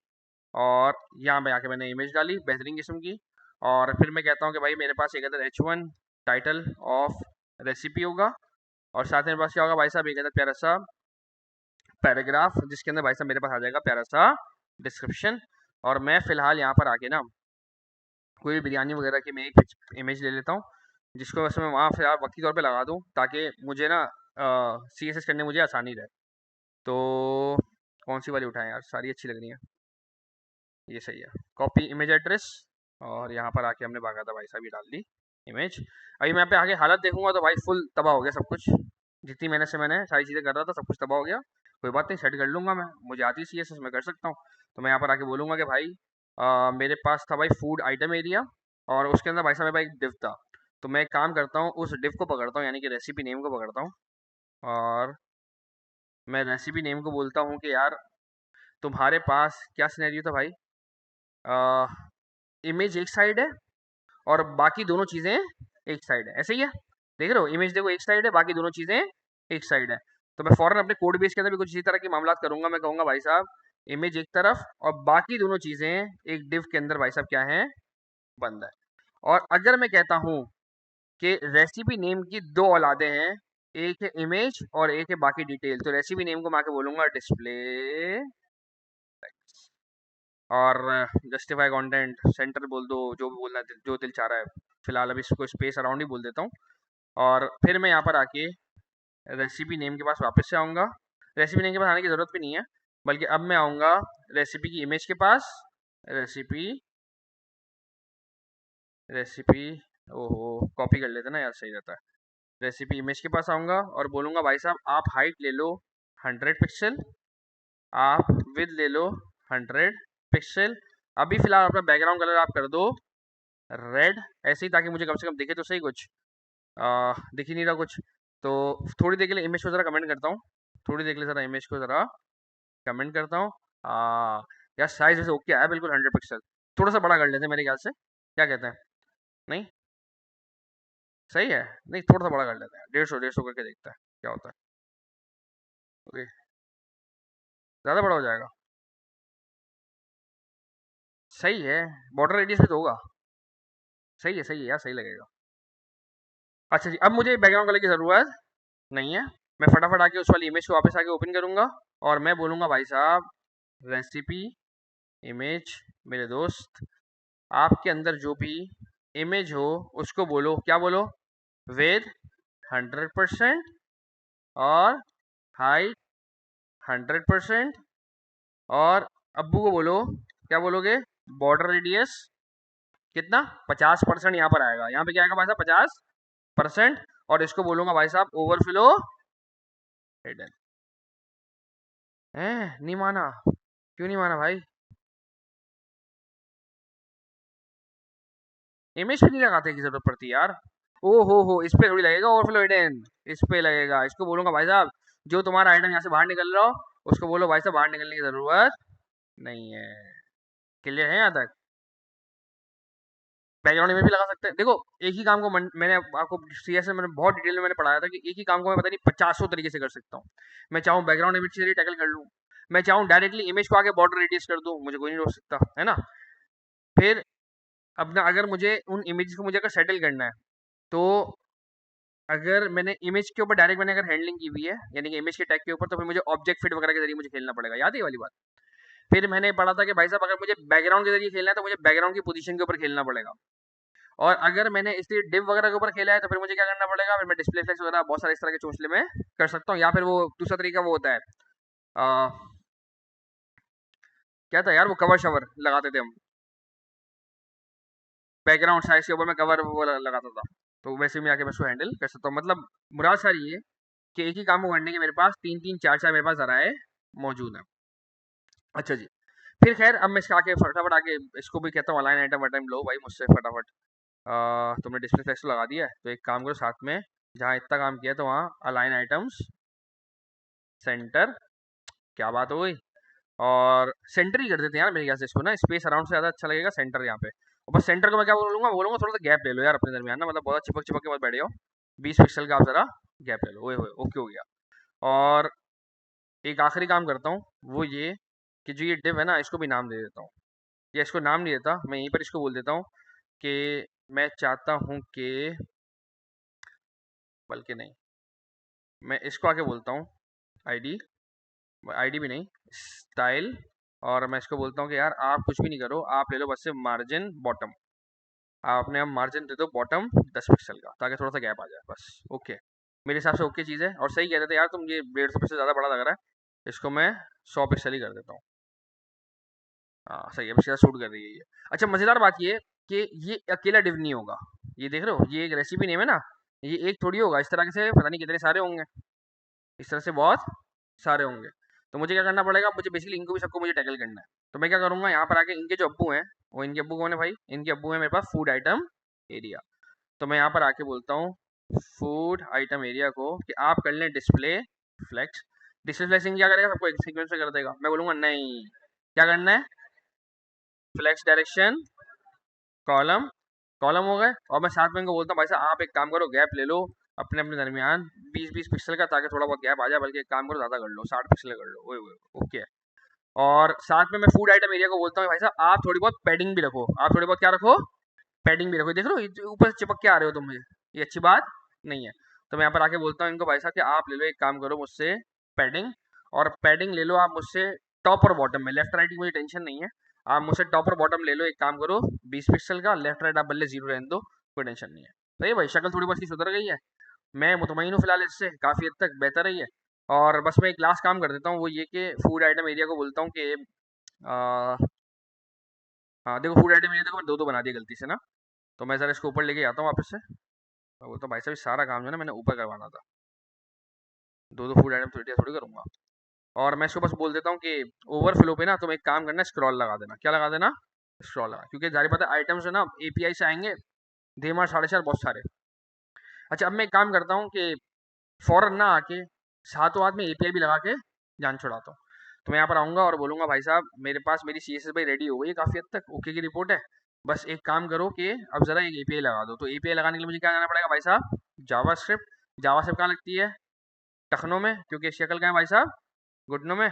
Speaker 1: और यहाँ पे आके मैंने इमेज डाली बेहतरीन किस्म की, और फिर मैं कहता हूँ कि भाई मेरे पास एक other H1 title of recipe होगा, और साथ में मेरे पास क्या होगा भाई साहब, एक अदर प्यारा सा पैराग्राफ जिसके अंदर भाई साहब मेरे पास आ जाएगा प्यारा सा डिस्क्रिप्शन। और मैं फिलहाल यहाँ पर आके ना कोई बिरयानी वगैरह की मैं एक इमेज ले लेता हूँ, जिसको वैसे मैं वहाँ फिलहाल वक्ती तौर पे लगा दूँ ताकि मुझे ना CSS करने में मुझे आसानी रहे। तो कौन सी वाली उठाएं यार, सारी अच्छी लग रही है, ये सही है, कॉपी इमेज एड्रेस, और यहाँ पर आके हमने बाकायदा भाई साहब ये डाल दी इमेज। अभी मैं यहाँ पे आगे हालत देखूंगा तो भाई फुल तबाह हो गया सब कुछ, जितनी मेहनत से मैंने सारी चीज़ें कर रहा था सब कुछ तबाह हो गया। कोई बात नहीं, सेट कर लूँगा मैं, मुझे आती CSS मैं कर सकता हूँ। तो मैं यहाँ पर आके बोलूँगा कि भाई मेरे पास था भाई फूड आइटम एरिया, और उसके अंदर भाई साहब मेरे पास एक डिव था, तो मैं एक काम करता हूँ उस डिव को पकड़ता हूँ, यानी कि रेसिपी नेम को पकड़ता हूँ, और मैं रेसिपी नेम को बोलता हूँ कि यार तुम्हारे पास क्या सिनेरियो था भाई, इमेज एक साइड है और बाकी दोनों चीज़ें एक साइड है, ऐसे ही है, देख रहे हो, इमेज देखो एक साइड है, बाकी दोनों चीज़ें एक साइड है। तो मैं फौरन अपने कोड बेस के अंदर भी कुछ इसी तरह की मामला करूंगा, मैं कहूँगा भाई साहब इमेज एक तरफ और बाकी दोनों चीजें एक डिव के अंदर भाई साहब क्या है, बंद है। और अगर मैं कहता हूं कि रेसिपी नेम की दो औलादे हैं, एक है इमेज और एक है बाकी डिटेल, तो रेसिपी नेम को मैं आके बोलूंगा डिस्प्ले और जस्टिफाई कंटेंट सेंटर बोल दो, जो भी बोलना है, जो दिल चाह रहा है। फिलहाल अभी इसको स्पेस अराउंड ही बोल देता हूँ। और फिर मैं यहाँ पर आके रेसिपी नेम के पास वापस से आऊँगा। रेसिपी नेम के पास आने की ज़रूरत भी नहीं है, बल्कि अब मैं आऊँगा रेसिपी की इमेज के पास। रेसिपी रेसिपी ओहो, कॉपी कर लेते ना यार, सही रहता है। रेसिपी इमेज के पास आऊँगा और बोलूँगा भाई साहब आप हाइट ले लो 100 पिक्सल, आप विद ले लो 100 पिक्सल। अभी फिलहाल अपना बैकग्राउंड कलर आप कर दो रेड, ऐसे ही, ताकि मुझे कम से कम दिखे तो सही कुछ। दिख ही नहीं रहा कुछ। तो थोड़ी देर के लिए इमेज को ज़रा कमेंट करता हूँ, थोड़ी देर के लिए ज़रा इमेज को ज़रा कमेंट करता हूँ। यार साइज वैसे ओके आया बिल्कुल 100 पिक्सल। थोड़ा सा बड़ा कर लेते हैं मेरे ख्याल से, क्या कहते हैं? नहीं सही है, नहीं थोड़ा सा बड़ा कर लेते हैं, 150 करके देखते हैं क्या होता है। ओके, ज़्यादा बड़ा हो जाएगा, सही है। बॉर्डर रेडियस भी तो होगा, सही है यार, सही लगेगा। अच्छा जी, अब मुझे बैकग्राउंड कलर की ज़रूरत नहीं है। मैं फटाफट आके उस वाली इमेज को वापस आके ओपन करूंगा और मैं बोलूंगा भाई साहब रेसिपी इमेज, मेरे दोस्त आपके अंदर जो भी इमेज हो उसको बोलो, क्या बोलो, विद 100% और हाइट 100%। और अब्बू को बोलो, क्या बोलोगे, बॉर्डर रेडियस कितना, 50% यहाँ पर आएगा, यहाँ पे क्या आएगा भाई साहब, 50%। और इसको बोलूंगा भाई साहब ओवरफ्लो हिडन। है, नहीं माना, क्यों नहीं माना भाई? इमेज पे नहीं लगाते की जरूरत पड़ती यार। ओ हो, इस पे थोड़ी लगेगा ओवरफ्लो हिडन, इस पे लगेगा। इसको बोलूंगा भाई साहब जो तुम्हारा आइटम यहाँ से बाहर निकल रहा हो उसको बोलो भाई साहब बाहर निकलने की जरूरत नहीं है। क्लियर है यहाँ तक? बैकग्राउंड इमेज भी लगा सकते हैं। देखो एक ही काम को मैंने आपको सीएस में मैंने बहुत डिटेल में मैंने पढ़ाया था कि एक ही काम को मैं पता नहीं 50 तरीके से कर सकता हूँ। मैं चाहूँ बैकग्राउंड इमेज से टैकल कर लूँ, मैं चाहूँ डायरेक्टली इमेज को आगे बॉर्डर रेडियस कर दूँ, मुझे कोई नहीं रोक सकता, है ना। फिर अब ना अगर मुझे उन इमेजेस को मुझे अगर सेटल करना है, तो अगर मैंने इमेज के ऊपर डायरेक्ट मैंने अगर हैंडलिंग की हुई है, यानी कि इमेज के टैग के ऊपर, तो फिर मुझे ऑब्जेक्ट फिट वगैरह के जरिए मुझे खेलना पड़ेगा, याद है ये वाली बात। फिर मैंने पढ़ा था कि भाई साहब अगर मुझे बैकग्राउंड के जरिए खेलना है तो मुझे बैकग्राउंड की पोजीशन के ऊपर खेलना पड़ेगा। और अगर मैंने इसलिए डिव वगैरह के ऊपर खेला है तो फिर मुझे क्या करना पड़ेगा, फिर मैं डिस्प्ले फ्लेक्स वगैरह बहुत सारे इस तरह के चोंचले में कर सकता हूँ। या फिर वो दूसरा तरीका वो होता है, आ, क्या था यार, वो कवर शवर लगाते थे हम बैकग्राउंड साइज के ऊपर, मैं कवर वो लगाता था। तो वैसे में आके मैं उसको हैंडल कर सकता हूँ। मतलब मुराद सारी ये कि एक ही काम को करने के मेरे पास तीन तीन चार चार मेरे पास जराए मौजूद है। अच्छा जी, फिर खैर अब मैं इसका आके फटाफट आके इसको भी कहता हूँ अलाइन आइटम वाइटम लो भाई मुझसे फटाफट। तुमने डिस्प्ले फ्लेक्स तो लगा दिया है, तो एक काम करो साथ में, जहाँ इतना काम किया तो वहाँ अलाइन आइटम्स सेंटर, क्या बात हो गई। और सेंटर ही कर देते हैं यार मेरे ख्याल से इसको ना, स्पेस अराउंड से ज़्यादा अच्छा लगेगा सेंटर यहाँ पे। और बस सेंटर को मैं क्या बोलूँगा, बोलूँगा थोड़ा सा गैप ले लो यार अपने दरमियान ना, मतलब बहुत चिपक चिपक के मत बैठे हो। 20 पिक्सल का आप ज़रा गैप ले लो, ओए होए ओके हो गया। और एक आखिरी काम करता हूँ, वो ये कि जो ये डिव है ना इसको भी नाम दे देता हूँ, या इसको नाम नहीं देता, मैं यहीं पर इसको बोल देता हूँ कि मैं चाहता हूँ कि, बल्कि नहीं, मैं इसको आके बोलता हूँ आईडी, आईडी भी नहीं, स्टाइल। और मैं इसको बोलता हूँ कि यार आप कुछ भी नहीं करो, आप ले लो बस से मार्जिन बॉटम, आप अपने आप मार्जिन दे दो बॉटम 10 पिक्सल का, ताकि थोड़ा सा गैप आ जाए बस। ओके, मेरे हिसाब से ओके चीज़ है। और सही कह रहे थे यार तुम, ये 150 पिक्सल ज़्यादा बड़ा लग रहा है, इसको मैं 100 पिक्सल ही कर देता हूँ। हाँ सही है, बस शूट कर रही है ये। अच्छा मज़ेदार बात ये कि ये अकेला डिव नहीं होगा, ये देख रहे हो ये एक रेसिपी नेम है ना, ये एक थोड़ी होगा, इस तरह से पता नहीं कितने सारे होंगे, इस तरह से बहुत सारे होंगे। तो मुझे क्या करना पड़ेगा, मुझे बेसिकली इनको भी सबको मुझे टैकल करना है। तो मैं क्या करूँगा, यहाँ पर आके इनके जो अब्बू हैं, वो इनके अब्बू कौन है भाई, इनके अब्बू हैं मेरे पास फूड आइटम एरिया। तो मैं यहाँ पर आके बोलता हूँ फूड आइटम एरिया को कि आप कर लें डिस्प्ले फ्लेक्स। डिस्प्ले फ्लेक्सिंग क्या करेगा, सबको एक सीक्वेंस में कर देगा। मैं बोलूँगा नहीं, क्या करना है, फ्लेक्स डायरेक्शन कॉलम, कॉलम हो गए। और मैं साथ में इनको बोलता हूँ भाई साहब आप एक काम करो, गैप ले लो अपने अपने दरमियान 20-20 पिक्सल का, ताकि थोड़ा बहुत गैप आ जाए, बल्कि एक काम करो ज़्यादा कर लो, 60 पिक्सल कर लो, ओए ओए ओके। और साथ में मैं फूड आइटम एरिया को बोलता हूँ भाई साहब आप थोड़ी बहुत पैडिंग भी रखो, आप थोड़ी बहुत क्या रखो, पैडिंग भी रखो। देख लो ऊपर से चिपक के आ रहे हो तुम मुझे, ये अच्छी बात नहीं है। तो मैं यहाँ पर आके बोलता हूँ इनको भाई साहब कि आप ले लो, एक काम करो मुझसे पैडिंग, और पैडिंग ले लो आप मुझसे टॉप और बॉटम में, लेफ्ट राइट की मुझे टेंशन नहीं है, आप मुझसे टॉप और बॉटम ले लो, एक काम करो 20 पिक्सल का, लेफ्ट राइट आप बल्ले 0 रहने दो, कोई टेंशन नहीं है। तो ये भाई शक्ल थोड़ी बहुत सुधर गई है, मैं मुतमईन हूँ फिलहाल, इससे काफ़ी हद तक बेहतर है ये। और बस मैं एक लास्ट काम कर देता हूँ, वो ये कि फूड आइटम एरिया को बोलता हूँ कि हाँ देखो फूड आइटम एरिया देखो मैं दो दो बना दिया गलती से ना, तो मैं ज़रा इसको ऊपर लेके आता हूँ वापस से। मैं बोलता हूँ भाई साहब ये सारा काम जो है ना मैंने ऊपर करवाना था, दो दो फूड आइटम थोड़ी थोड़ी करूँगा। और मैं इसको बस बोल देता हूँ कि ओवरफ्लो पे ना तुम एक काम करना, स्क्रॉल लगा देना, क्या लगा देना, स्क्रॉल लगा, क्योंकि जारी पता है आइटम्स है ना एपीआई से आएंगे, धेमार 4.5 बहुत सारे। अच्छा अब मैं एक काम करता हूँ कि फ़ौरन ना आके हाथों हाथ में एपीआई भी लगा के जान छुड़ाता हूँ। तो मैं यहाँ पर आऊँगा और बोलूँगा भाई साहब मेरे पास मेरी सीएसएस भाई रेडी हो गई है काफ़ी हद तक, ओके की रिपोर्ट है, बस एक काम करो कि अब ज़रा एक एपीआई लगा दो। तो एपीआई लगाने के लिए मुझे क्या करना पड़ेगा भाई साहब, जावास्क्रिप्ट। जावास्क्रिप्ट कहाँ लगती है, टखनों में, क्योंकि शक्ल का है भाई साहब, घुटनों में।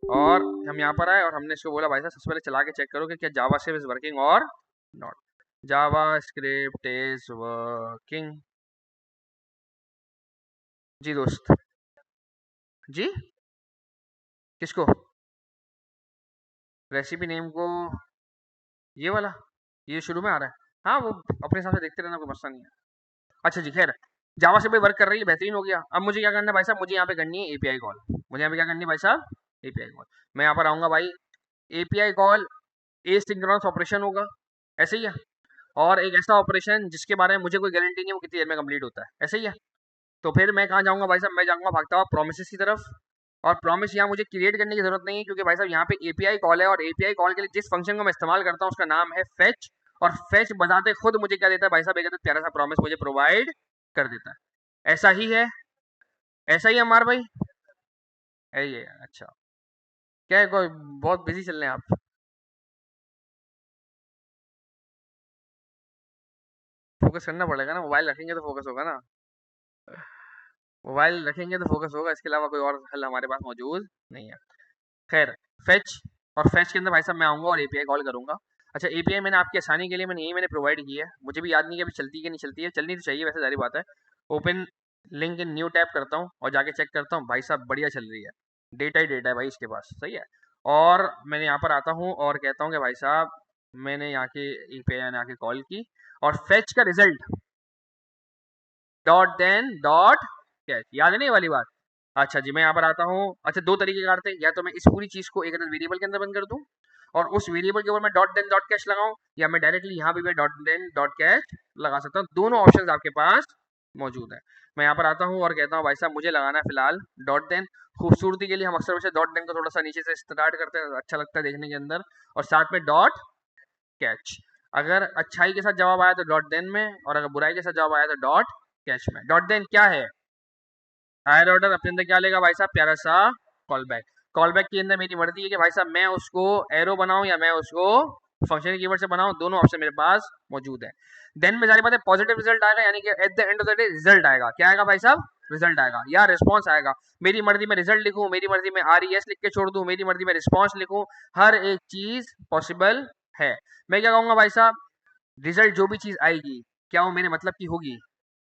Speaker 1: और हम यहाँ पर आए और हमने इसको बोला भाई साहब सबसे पहले चला के चेक करो कि क्या जावास्क्रिप्ट इज वर्किंग और नॉट। JavaScript is working. जी दोस्त। जी किसको, रेसिपी नेम को, ये वाला, ये शुरू में आ रहा है, हाँ वो अपने हिसाब से देखते रहना, कोई मसला नहीं है। अच्छा जी खैर, जावा से भाई वर्क कर रही है, बेहतरीन हो गया। अब मुझे क्या करना है भाई साहब, मुझे यहाँ पे करनी है एपीआई कॉल, मुझे यहाँ पे क्या करनी है भाई साहब, एपीआई कॉल। मैं यहाँ पर आऊँगा भाई, एपीआई कॉल एसिंक्रोनस ऑपरेशन होगा, ऐसे ही है, और एक ऐसा ऑपरेशन जिसके बारे में मुझे कोई गारंटी नहीं है वो कितनी देर में कंप्लीट होता है, ऐसे ही है। तो फिर मैं कहाँ जाऊँगा भाई साहब, मैं जाऊँगा भागता हुआ प्रोमिसेस की तरफ। और प्रॉमिस यहाँ मुझे क्रिएट करने की जरूरत नहीं है, क्योंकि भाई साहब यहाँ पे एपीआई कॉल है, और एपीआई कॉल के लिए जिस फंक्शन को मैं इस्तेमाल करता हूँ उसका नाम है फेच। और फेच बजाते खुद मुझे क्या देता है भाई साहब, एक प्यारा सा प्रॉमिस मुझे प्रोवाइड कर देता है। ऐसा ही है, ऐसा ही है अमार भाई, यही है। अच्छा क्या है, कोई बहुत बिजी चल रहे हैं आप, फोकस करना पड़ेगा ना, मोबाइल रखेंगे तो फोकस होगा ना, मोबाइल रखेंगे तो फोकस होगा, इसके अलावा कोई और हल हमारे पास मौजूद नहीं है। खैर, फेच, और फेच के अंदर भाई साहब मैं आऊँगा और एपीआई कॉल करूँगा। अच्छा एपीआई मैंने आपकी आसानी के लिए मैंने प्रोवाइड की है, मुझे भी याद नहीं कि अभी चलती है कि नहीं चलती है, चलनी तो चाहिए वैसे, सारी बात है। Open link in new tab करता हूँ और जाके चेक करता हूँ, भाई साहब बढ़िया चल रही है, डेटा ही डेटा है भाई इसके पास, सही है। और मैंने यहाँ पर आता हूँ और कहता हूँ कि भाई साहब मैंने यहाँ के एपीआई ने आके कॉल की, और फेच का result dot then dot catch, याद है नहीं ये वाली बात। अच्छा जी मैं यहाँ पर आता हूँ। अच्छा दो तरीके करते हैं, या तो मैं इस पूरी चीज को एक अलग वेरिएबल के अंदर बंद कर दूं और उस वेरिएबल के ऊपर मैं डॉट देन डॉट कैश लगाऊं, या मैं डायरेक्टली यहाँ पे मैं डॉट देन डॉट कैश लगा सकता हूँ, दोनों ऑप्शंस आपके पास मौजूद है। मैं यहाँ पर आता हूँ और कहता हूँ भाई साहब मुझे लगाना है फिलहाल डॉट देन। खूबसूरती के लिए हम अक्सर वैसे डॉट देन को थोड़ा सा नीचे से स्टार्ट करते हैं, अच्छा लगता है देखने के अंदर, और साथ में डॉट कैच। अगर अच्छाई के साथ जवाब आया तो डॉट देन में, और अगर बुराई के साथ जवाब आया तो डॉट कैच में। डॉट देन क्या है, हायर ऑर्डर अपने अंदर क्या लेगा भाई साहब, प्यारा सा कॉल बैक। कॉल बैक के अंदर मेरी मर्जी है कि भाई साहब मैं उसको एरो बनाऊं या मैं उसको फंक्शन कीवर्ड से बनाऊं, दोनों ऑप्शन मेरे पास मौजूद है। देन में जारी बात है पॉजिटिव रिजल्ट आएगा, यानी कि at the end of the day result आएगा, क्या आएगा भाई साहब, रिजल्ट आएगा या रिस्पॉन्स आएगा। मेरी मर्जी में रिजल्ट लिखूं, मेरी मर्जी में आर ई एस लिख के छोड़ दूं, मेरी मर्जी में रिस्पॉन्स लिखूं, हर एक चीज पॉसिबल है। मैं क्या कहूंगा भाई साहब, रिजल्ट जो भी चीज आएगी क्या वो मेरे मतलब की होगी,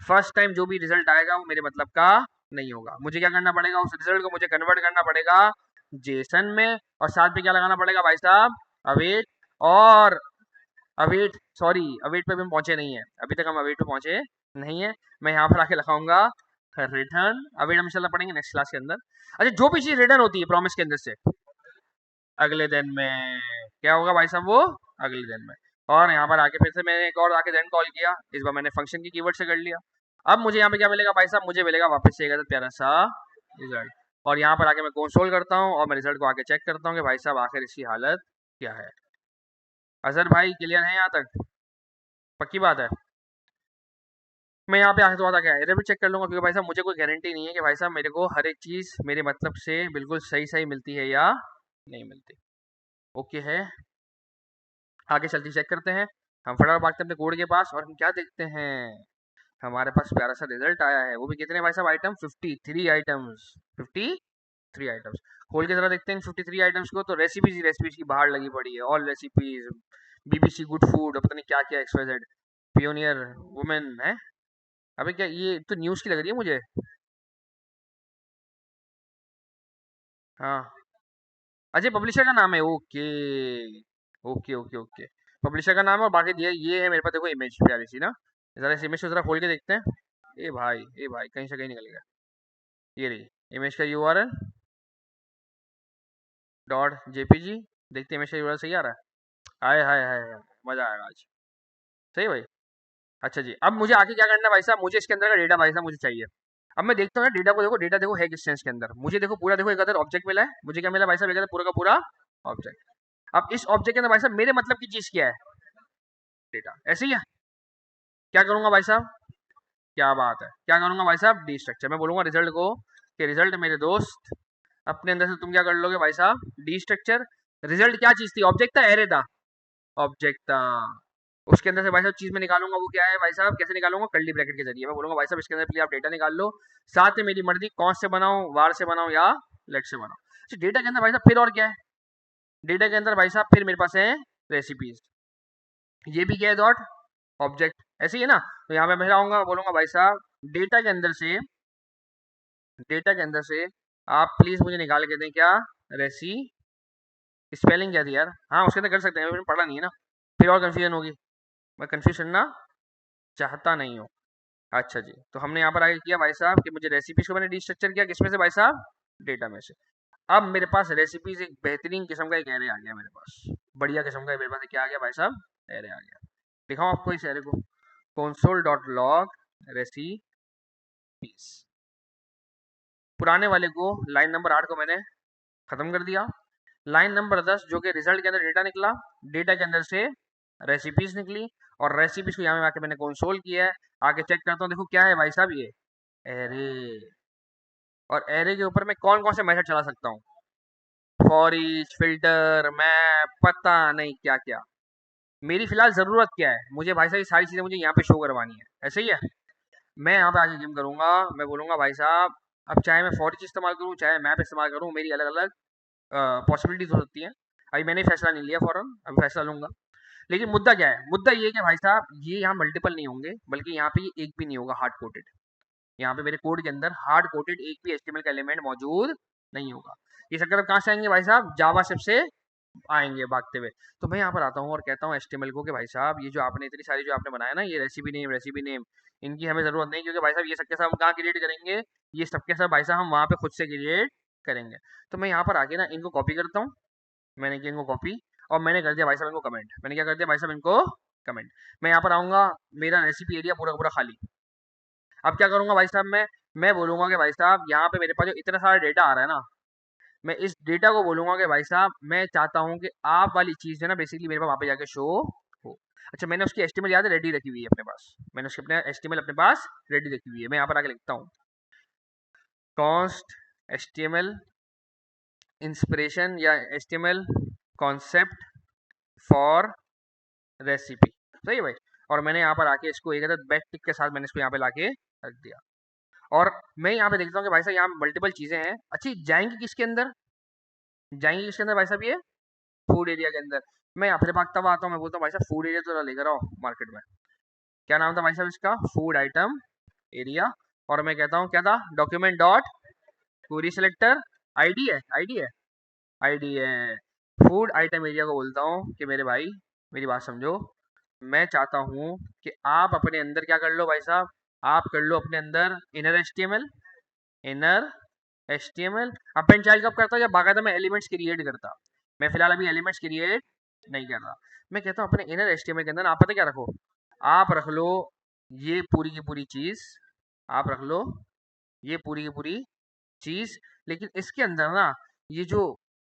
Speaker 1: फर्स्ट टाइम जो भी रिजल्ट आएगा वो मेरे मतलब का नहीं होगा। मुझे क्या करना पड़ेगा, उस रिजल्ट को मुझे कन्वर्ट करना पड़ेगा जेसन में, और साथ में क्या लगाना पड़ेगा भाई साहब, अवेट। और अवेट, सॉरी अवेट पे भी हम पहुंचे नहीं है अभी तक, हम अवेट पे पहुंचे नहीं है। मैं यहाँ पर आके लिखाऊंगा रिटर्न, अवेट हम इंशाल्लाह पढ़ेंगे नेक्स्ट क्लास के अंदर। अच्छा जो भी चीज रिटर्न होती है प्रॉमिस के अंदर से अगले दिन में, क्या होगा भाई साहब वो, अगले दिन में। और यहाँ पर आके फिर से मैंने एक और आके देन कॉल किया, इस बार मैंने फंक्शन की कीवर्ड से कर लिया। अब मुझे यहाँ पे क्या मिलेगा भाई साहब, मुझे मिलेगा वापस से एक प्यारा सा रिजल्ट। और यहाँ पर आके मैं कंसोल करता हूँ और मैं रिजल्ट को आके चेक करता हूँ कि भाई साहब आखिर इसकी हालत क्या है। अजहर भाई क्लियर है यहाँ तक, पक्की बात है। मैं यहाँ पे आके थोड़ा क्या एरर भी चेक कर लूंगा, क्योंकि भाई साहब मुझे कोई गारंटी नहीं है कि भाई साहब मेरे को हर एक चीज़ मेरे मतलब से बिल्कुल सही सही मिलती है या नहीं मिलती। ओके है, आगे चलते चेक करते हैं। हम फटाफट भागते हैं अपने कोड के पास और हम क्या देखते हैं, हमारे पास प्यारा सा रिजल्ट आया है, वो भी कितने भाई साहब आइटम, 53 आइटम्स, 50 53 आइटम्स। खोल के जरा देखते हैं 53 आइटम्स को। तो रेसिपीज रेसिपीज की बाहर लगी पड़ी है, all recipes, BBC good food, पता नहीं क्या क्या, XYZ, पियोनियर वुमेन है। अबे क्या ये तो न्यूज़ की लग रही है मुझे। हाँ, अजय पब्लिशर का नाम है, okay okay okay okay. Publisher का नाम है और बाकी दिया ये है मेरे पास। देखो इमेज प्यारी सी ना, जरा इस इमेज को जरा खोल के देखते हैं। ए भाई कहीं से कहीं निकल गया। ये रही इमेज का URL, .jpg। देखते हैं इमेज का URL सही आ रहा है। हाय हाय हाय हाय, मजा आएगा आज। सही भाई। अच्छा जी, अब मुझे आगे क्या करना है भाई साहब, मुझे इसके अंदर का डेटा भाई साहब मुझे चाहिए। अब मैं देखता हूँ ना डेटा को, देखो डेटा देखो है किस सेंस के अंदर, मुझे देखो पूरा, देखो एक अदर ऑब्जेक्ट मिला है, मुझे क्या मिला भाई साहब, एक अदर पूरा का पूरा ऑब्जेक्ट। अब इस ऑब्जेक्ट के अंदर भाई साहब मेरे मतलब की चीज क्या है, डेटा, ऐसे ही है। क्या करूंगा भाई साहब, क्या बात है, क्या करूंगा भाई साहब, डी स्ट्रक्चर। मैं बोलूंगा रिजल्ट को कि रिजल्ट मेरे दोस्त, अपने अंदर से तुम क्या कर लोगे भाई साहब, डी स्ट्रक्चर। रिजल्ट क्या चीज थी, ऑब्जेक्ट था, एरे था, ऑब्जेक्ट था। उसके अंदर से भाई साहब चीज में निकालूंगा, वो क्या है भाई साहब, कैसे निकालूंगा, कर्ली ब्रैकेट के जरिए। मैं बोलूंगा भाई साहब इसके अंदर प्लीज आप डेटा निकाल लो, साथ में मेरी मर्जी कौन से बनाऊं, वार से बनाऊं या लेट से बनाऊं। अच्छा डेटा के अंदर भाई साहब फिर और क्या है, डेटा के अंदर भाई साहब फिर मेरे पास है रेसिपीज, ये भी क्या है, डॉट ऑब्जेक्ट, ऐसे ही है ना। तो यहाँ पे मैं आऊंगा, बोलूंगा भाई साहब डेटा के अंदर से, डेटा के अंदर से आप प्लीज मुझे निकाल के दें क्या, रेसी, स्पेलिंग क्या थी यार, हाँ उसके अंदर कर सकते हैं, मैंने पढ़ा नहीं है ना, फिर और कंफ्यूजन होगी, मैं कंफ्यूज करना चाहता नहीं हूँ। अच्छा जी, तो हमने यहाँ पर आगे किया भाई साहब कि मुझे रेसिपीज को मैंने डिस्ट्रक्चर किया, किसमें से भाई साहब, डेटा में से। अब मेरे पास रेसिपीज एक बेहतरीन किस्म का एक एरे आ गया मेरे पास, बढ़िया किस्म का मेरे पास क्या आ गया भाई साहब, एरे आ गया। दिखाऊं आपको इस एरे को, console.log रेसिपीज, पुराने वाले को लाइन नंबर 8 को मैंने खत्म कर दिया, लाइन नंबर 10 जो कि रिजल्ट के अंदर डेटा निकला, डेटा के अंदर से रेसिपीज निकली, और रेसिपीज को यहाँ में आके मैंने कंसोल किया है। आगे चेक करता हूँ, देखो क्या है भाई साहब, ये एरे, और एरे के ऊपर मैं कौन कौन से मेथड चला सकता हूँ, फॉर ईच, फिल्टर, मैप, पता नहीं क्या क्या। मेरी फिलहाल जरूरत क्या है, मुझे भाई साहब ये सारी चीजें मुझे यहाँ पे शो करवानी है, ऐसे ही है। मैं यहाँ पे आगे गेम करूंगा, मैं बोलूंगा भाई साहब अब चाहे मैं फॉर ईच इस्तेमाल करूँ चाहे मैप इस्तेमाल करूँ, मेरी अलग अलग पॉसिबिलिटीज हो सकती हैं। अभी मैंने फैसला नहीं लिया फौरन, अभी फैसला लूंगा। लेकिन मुद्दा क्या है, मुद्दा ये है कि भाई साहब ये यहाँ मल्टीपल नहीं होंगे, बल्कि यहाँ पे ये एक भी नहीं होगा हार्ड कोटेड। यहाँ पे मेरे कोड के अंदर हार्ड कोटेड एक भी HTML का एलिमेंट मौजूद नहीं होगा। ये सब कहाँ से आएंगे भाई साहब, जावास्क्रिप्ट से आएंगे भागते हुए। तो मैं यहाँ पर आता हूँ और कहता हूँ HTML को कि भाई साहब ये जो आपने इतनी सारी जो आपने बनाया ना, ये रेसिपी नेम, इनकी हमें जरूरत नहीं, क्योंकि भाई साहब ये सबके सब हम कहाँ क्रिएट करेंगे, ये सबके सब भाई साहब हम वहाँ पे खुद से क्रिएट करेंगे। तो मैं यहाँ पर आके ना इनको कॉपी करता हूँ, मैंने किया इनको कॉपी, और मैंने कर दिया भाई साहब इनको कमेंट, मैंने क्या कर दिया भाई साहब इनको कमेंट। मैं यहाँ पर आऊंगा, मेरा रेसिपी एरिया पूरा का पूरा खाली। अब क्या करूंगा भाई साहब, मैं बोलूंगा कि भाई साहब यहाँ पे मेरे पास जो इतना सारा डेटा आ रहा है ना, मैं इस डेटा को बोलूंगा कि भाई साहब मैं चाहता हूँ कि आप वाली चीज़ है ना बेसिकली मेरे पास वहाँ पे जाके शो हो। अच्छा मैंने उसकी HTML याद है रेडी रखी हुई है अपने पास, मैंने उसकी अपने HTML अपने पास रेडी रखी हुई है। मैं यहाँ पर आके लिखता हूँ कॉन्स्ट HTML इंस्पिरेशन या HTML कॉन्सेप्ट फॉर रेसिपी, सही है भाई। और मैंने यहाँ पर आके इसको एक अदद बैक टिक के साथ मैंने इसको यहाँ पे लाके रख दिया। और मैं यहाँ पे देखता हूँ कि भाई साहब यहाँ मल्टीपल चीजें हैं, अच्छी जाएंगी किसके अंदर, जाएंगी किसके अंदर भाई साहब, ये फूड एरिया के अंदर। मैं यहाँ पे भागता हुआ आता हूँ, मैं बोलता हूँ भाई साहब फूड एरिया तो लेकर आओ मार्केट में। क्या नाम था भाई साहब इसका, फूड आइटम एरिया। और मैं कहता हूँ क्या था, document dot query selector, ID है आईडी है। फूड आइटम एरिया को बोलता हूँ कि मेरे भाई मेरी बात समझो, मैं चाहता हूँ कि आप अपने अंदर क्या कर लो भाई साहब, आप कर लो अपने अंदर इनर HTML। अपेंड चाइल्ड कब करता जब बाकायदा मैं एलिमेंट्स क्रिएट करता, मैं फिलहाल अभी एलिमेंट्स क्रिएट नहीं कर रहा। मैं कहता हूँ अपने इनर HTML के अंदर आप पता क्या रखो, आप रख लो ये पूरी की पूरी चीज, आप रख लो ये पूरी की पूरी चीज। लेकिन इसके अंदर ना ये जो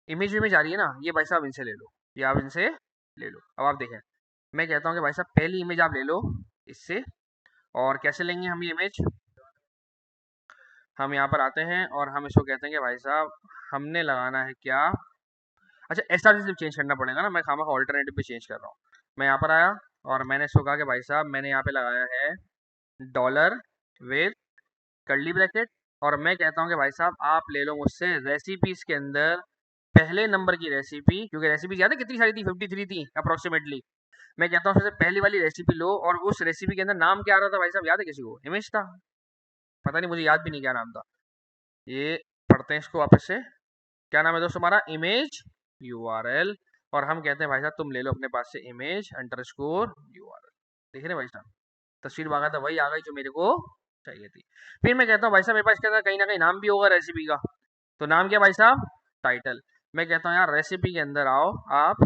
Speaker 1: इमेज आ रही है ना, ये भाई साहब इनसे ले लो, ये आप इनसे ले लो। अब आप देखें, मैं कहता हूँ कि भाई साहब पहली इमेज आप ले लो इससे, और कैसे लेंगे हम ये इमेज, हम यहाँ पर आते हैं और हम इसको कहते हैं कि भाई साहब हमने लगाना है क्या, अच्छा SRC चेंज करना पड़ेगा ना, मैं खामा ऑल्टरनेटिव भी चेंज कर रहा हूँ। मैं यहाँ पर आया और मैंने इसको कहा कि भाई साहब मैंने यहाँ पे लगाया है डॉलर विद कर्ली ब्रैकेट, और मैं कहता हूँ कि भाई साहब आप ले लो मुझसे रेसिपीज के अंदर पहले नंबर की रेसिपी, क्योंकि रेसिपीज याद है कितनी सारी थी, 53 थी अप्रोक्सीमेटली। मैं कहता हूँ सबसे पहली वाली रेसिपी लो, और उस रेसिपी के अंदर नाम क्या आ रहा था भाई साहब, याद है किसी को? इमेज था, पता नहीं, मुझे याद भी नहीं क्या नाम था। ये पढ़ते हैं इसको वापस से। क्या नाम है दोस्तों हमारा? Image URL। और हम कहते हैं भाई साहब तुम ले लो अपने पास से इमेज अंडरस्कोर URL। देख रहे हैं भाई साहब, तस्वीर मांगा था वही आ गई जो मेरे को चाहिए थी। फिर मैं कहता हूँ भाई साहब मेरे पास इसके अंदर कहीं ना कहीं नाम भी होगा रेसिपी का, तो नाम क्या भाई साहब? टाइटल। मैं कहता हूँ यार रेसिपी के अंदर आओ आप,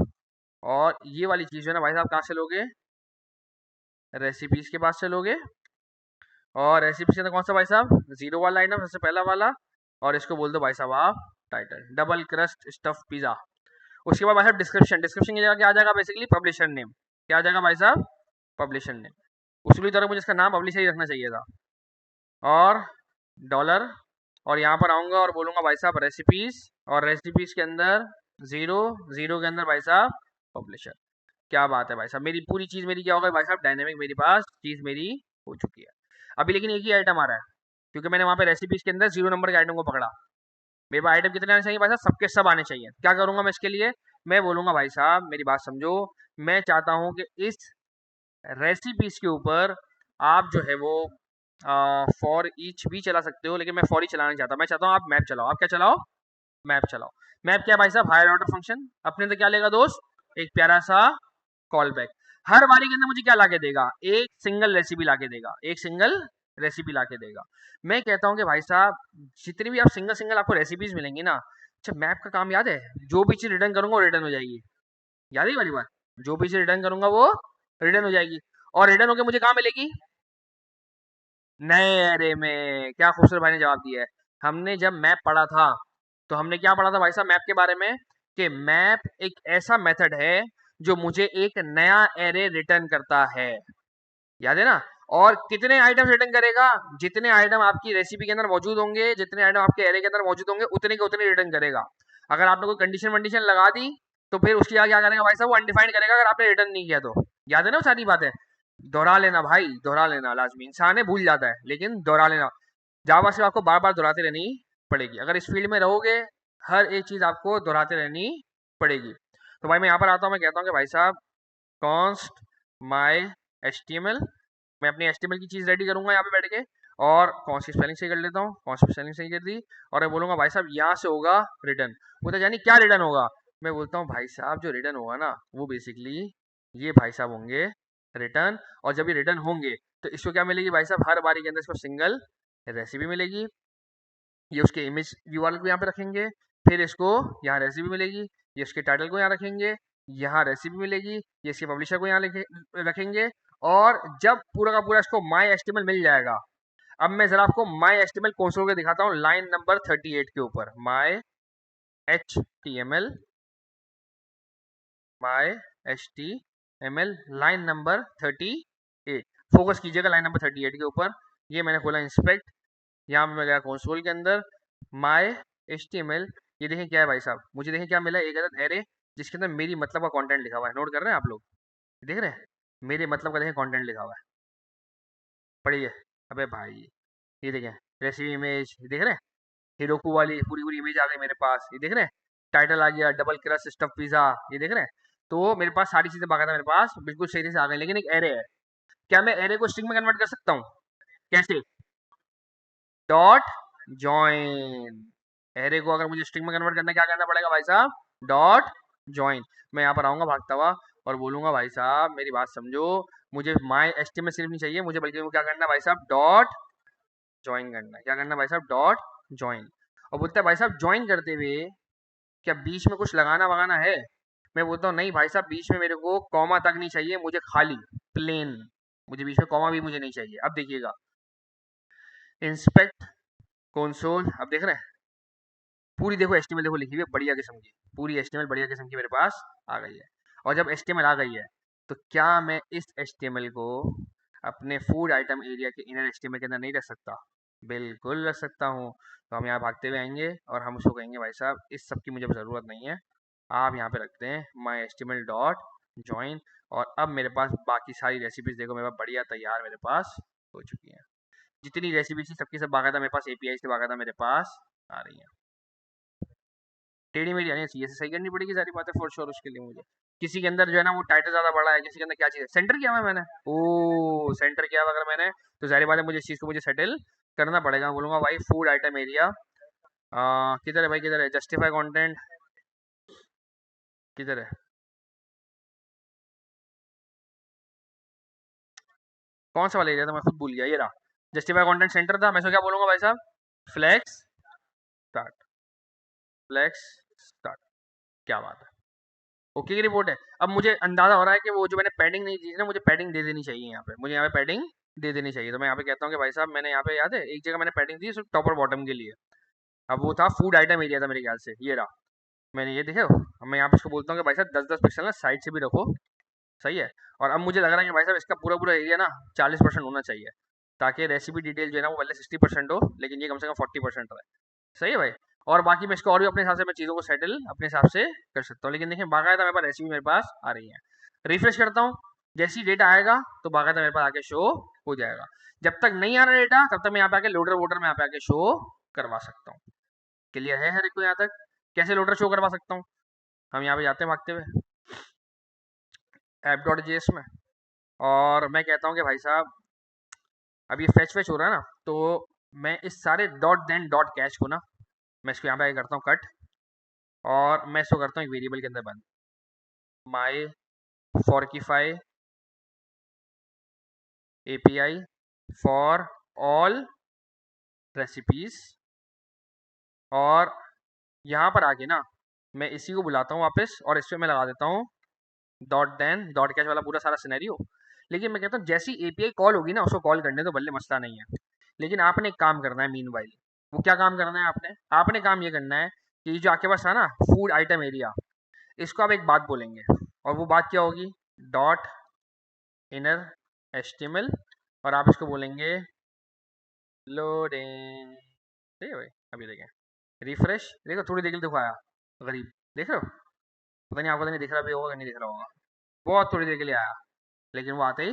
Speaker 1: और ये वाली चीज है ना भाई साहब कहाँ से लोगे? रेसिपीज के पास से लोगे। और रेसिपी के अंदर कौन सा भाई साहब? जीरो वाला आइटम, सबसे पहला वाला। और इसको बोल दो भाई साहब आप title, double crust stuff pizza. उसके बाद भाई साहब डिस्क्रिप्शन, डिस्क्रिप्शन की जगह क्या आ जाएगा? Basically publisher name. क्या आ जाएगा भाई साहब? Publisher name. उसी तरह मुझे इसका नाम पब्लिशर ही रखना चाहिए था। और डॉलर, और यहाँ पर आऊंगा और बोलूंगा भाई साहब रेसिपीज, और रेसिपीज के अंदर जीरो, जीरो के अंदर भाई साहब पब्लिशर। क्या बात है भाई साहब, मेरी पूरी चीज मेरी क्या होगा भाई साहब? डायनेमिक मेरे पास चीज मेरी हो चुकी है। अभी लेकिन एक ही आइटम आ रहा है, क्योंकि मैंने वहां पे रेसिपीज के अंदर 0 नंबर के आइटम को पकड़ा। मेरे पास आइटम कितने आने चाहिए भाई साहब? सबके सब आने चाहिए। क्या करूंगा मैं इसके लिए? मैं बोलूंगा भाई साहब मेरी बात समझो, मैं चाहता हूं कि इस रेसिपीज के ऊपर आप जो है वो फॉर ईच भी चला सकते हो, लेकिन मैं फॉर ही चलाना नहीं चाहता। मैं चाहता हूँ आप मैप चलाओ। आप क्या चलाओ? मैप चलाओ। मैप क्या भाई साहब? Higher order function. अपने अंदर क्या लेगा दोस्त? एक प्यारा सा कॉल बैक। हर बारी के अंदर मुझे क्या लाके देगा? एक सिंगल रेसिपी लाके देगा, एक सिंगल रेसिपी लाके देगा। मैं कहता हूँ कि भाई साहब जितनी भी आप सिंगल सिंगल आपको रेसिपीज मिलेंगी ना, अच्छा मैप का काम याद है? जो भी चीज रिटर्न करूंगा वो रिटर्न हो जाएगी। याद है वाली बात? जो भी चीज रिटर्न करूंगा वो रिटर्न हो जाएगी। और रिटर्न होकर मुझे कहाँ मिलेगी? नए एरे में। क्या खूबसूरत भाई ने जवाब दिया है। हमने जब मैप पढ़ा था तो हमने क्या पढ़ा था भाई साहब मैप के बारे में? कि मैप एक ऐसा मेथड है जो मुझे एक नया एरे रिटर्न करता है। याद है ना? और कितने आइटम रिटर्न करेगा? जितने आइटम आपकी रेसिपी के अंदर मौजूद होंगे, जितने आइटम आपके एरे के अंदर मौजूद होंगे, उतने के उतने रिटर्न करेगा। अगर आपने कोई कंडीशन वंडीशन लगा दी तो फिर उसकी आगे क्या करेगा भाई साहब? वो अनडिफाइंड करेगा अगर आपने रिटर्न नहीं किया तो। याद है ना वो सारी बातें? दोहरा लेना भाई, दोहरा लेना लाजमी। इंसान है भूल जाता है, लेकिन दोहरा लेना। जावा से आपको बार बार दोहराते रहनी पड़ेगी। अगर इस फील्ड में रहोगे हर एक चीज आपको दोहराते रहनी पड़ेगी। तो भाई मैं यहाँ पर आता हूँ, मैं कहता हूँ कि भाई साहब कॉन्स्ट माई HTML। मैं अपनी HTML की चीज रेडी करूंगा यहाँ पे बैठ के, और कौन सी स्पेलिंग सही कर लेता हूँ, कौन सी स्पेलिंग सही कर दी। और मैं बोलूंगा भाई साहब यहाँ से होगा रिटर्न। बोलते जानी क्या रिटर्न होगा? मैं बोलता हूँ भाई साहब जो रिटर्न होगा ना वो बेसिकली ये भाई साहब होंगे रिटर्न। और जब ये रिटर्न होंगे तो इसको क्या मिलेगी भाई साहब? हर बारी के अंदर इसको सिंगल रेसिपी मिलेगी। ये उसके इमेज URL को यहाँ पे रखेंगे, फिर इसको यहाँ रेसिपी मिलेगी। ये उसके टाइटल को यहाँ रखेंगे, यहाँ रेसिपी मिलेगी। ये इसके पब्लिशर को यहाँ रखेंगे। और जब पूरा का पूरा इसको माई HTML मिल जाएगा, अब मैं जरा आपको माई HTML कंसोल के दिखाता हूँ लाइन नंबर 38 के ऊपर। माई HTML लाइन नंबर 38। फोकस कीजिएगा लाइन नंबर 38 के ऊपर। ये मैंने खोला इंस्पेक्ट, यहाँ पे मैं गया कंसोल के अंदर, माई HTML। ये देखें क्या है भाई साहब? मुझे देखें क्या मिला? एक अदद एरे जिसके अंदर मेरी मतलब का कंटेंट लिखा हुआ है। नोट कर रहे हैं आप लोग? देख रहे हैं? मेरे मतलब का देखें कंटेंट लिखा हुआ है, पढ़िए। अबे भाई ये देखें रेसिपी इमेज, देख रहे हैं? हिरोकू वाली पूरी पूरी इमेज आ गई मेरे पास, ये देख रहे हैं? टाइटल आ गया डबल क्रस्ट स्टफ पिज्जा, ये देख रहे हैं? तो मेरे पास सारी चीजें बाकायदा मेरे पास बिल्कुल सही से आ गई, लेकिन एक एरे है। क्या मैं एरे को स्ट्रिंग में कन्वर्ट कर सकता हूँ? कैसे? Dot join. एरे को अगर मुझे स्ट्रिंग में कन्वर्ट करना, क्या करना पड़ेगा भाई साहब? Dot join. मैं यहाँ पर आऊंगा भागता हुआ और बोलूंगा भाई साहब मेरी बात समझो, मुझे माई HTML सिर्फ नहीं चाहिए, मुझे बल्कि क्या करना है भाई साहब? डॉट ज्वाइन करना है। क्या करना है भाई साहब? Dot join. और बोलता है भाई साहब ज्वाइन करते हुए क्या बीच में कुछ लगाना वगाना है? मैं बोलता हूँ नहीं भाई साहब, बीच में मेरे को कॉमा तक नहीं चाहिए, मुझे खाली प्लेन, मुझे बीच में कॉमा भी मुझे नहीं चाहिए। अब देखिएगा इंस्पेक्ट कंसोल, अब देख रहे हैं पूरी देखो HTML देखो लिखी हुई है बढ़िया किस्म की, पूरी HTML बढ़िया किस्म की मेरे पास आ गई है। और जब HTML आ गई है तो क्या मैं इस HTML को अपने फूड आइटम एरिया के इनर HTML के अंदर नहीं रख सकता? बिल्कुल रख सकता हूँ। तो हम यहाँ भागते हुए आएंगे और हम उसको कहेंगे भाई साहब इस सब की मुझे ज़रूरत नहीं है, आप यहाँ पे रखते हैं माई HTML डॉट ज्वाइन। और अब मेरे पास बाकी सारी रेसिपीज देखो मेरे पास बढ़िया तैयार मेरे पास हो चुकी हैं। जितनी रेसिपी थी सबकी सब बाकायदा मेरे पास एपीआई से बाकायदा मेरे पास आ रही है। टेढ़ी मेढ़ी आनी चाहिए, सही करनी पड़ेगी सारी बातें फॉर श्योर उसके लिए मुझे। किसी के अंदर जो है ना वो टाइटल ज्यादा बड़ा है, किसी के अंदर क्या चीज है, सेंटर किया हुआ है मैंने, ओ सेंटर किया हुआ अगर मैंने, तो जाहिर बात है मुझे इस चीज को मुझे सेटल करना पड़ेगा। बोलूंगा भाई फूड आइटम एरिया, किधर है भाई, किधर है जस्टिफाई कंटेंट, किधर है, कौन सा वाला एरिया था मैं खुद भूल गया, ये रहा जस्टिफाई कंटेंट सेंटर था। मैं इसको क्या बोलूंगा भाई साहब, फ्लेक्स स्टार्ट, फ्लेक्स स्टार्ट, क्या बात है, ओके की रिपोर्ट है। अब मुझे अंदाजा हो रहा है कि वो जो मैंने पैडिंग नहीं दी थी ना, मुझे पैडिंग दे देनी चाहिए यहाँ पे, मुझे यहाँ पे पैडिंग दे देनी चाहिए। तो मैं यहाँ पे कहता हूँ कि भाई साहब मैंने यहाँ पे, याद है एक जगह मैंने पैडिंग दी सिर्फ टॉप और बॉटम के लिए, अब वो था फूड आइटम एरिया था मेरे ख्याल से, ये रहा, मैंने ये देखे हो। अब मैं यहाँ पे इसको बोलता हूँ कि भाई साहब 10-10 पिक्सल ना साइड से भी रखो, सही है। और अब मुझे लग रहा है कि भाई साहब इसका पूरा पूरा एरिया ना 40% होना चाहिए, ताकि रेसिपी डिटेल जो है ना वो पहले 60% हो, लेकिन ये कम से कम 40% रहे, सही है भाई। और बाकी मैं इसको और भी अपने हिसाब से मैं चीज़ों को सेटल अपने हिसाब से कर सकता हूँ, लेकिन देखिए बाकायदा मेरे पास रेसिपी मेरे पास आ रही है। रिफ्रेश करता हूँ, जैसी डेटा आएगा तो बाकायदा मेरे पास आके शो हो जाएगा। जब तक नहीं आ रहा डेटा तब तक मैं यहाँ पे आके लोडर वोडर में यहाँ पे आके शो करवा सकता हूँ। क्लियर है हर एक को यहाँ तक, कैसे लोडर शो करवा सकता हूँ, हम यहाँ पे जाते हैं भागते हुए app.js में, और मैं कहता हूँ कि भाई साहब अब ये फैच हो रहा है ना, तो मैं इस सारे डॉट देन डॉट कैच को ना, मैं इसको यहाँ पे आके करता हूँ कट, और मैं इसको करता हूँ एक वेरिएबल के अंदर बंद, माई फॉर्किफाई एपीआई फॉर ऑल रेसिपीज, और यहाँ पर आके ना मैं इसी को बुलाता हूँ वापस, और इस पर मैं लगा देता हूँ डॉट देन डॉट कैच वाला पूरा सारा सिनेरियो। लेकिन मैं कहता हूँ जैसी एपीआई कॉल होगी ना उसको कॉल करने तो बल्ले, मसला नहीं है, लेकिन आपने एक काम करना है मीनवाइल। वो क्या काम करना है आपने, आपने काम ये करना है कि जो आपके पास था ना फूड आइटम एरिया, इसको आप एक बात बोलेंगे, और वो बात क्या होगी, डॉट इनर एचटीएमएल, और आप इसको बोलेंगे लोडिंग, ठीक है भाई। अभी देखें रिफ्रेश, देखो थोड़ी देर के लिए देखो आया, गरीब देख रहे हो, पता नहीं आपको तो नहीं दिख रहा भी होगा कि नहीं दिख रहा होगा, बहुत थोड़ी देर के लिए आया, लेकिन वो आते ही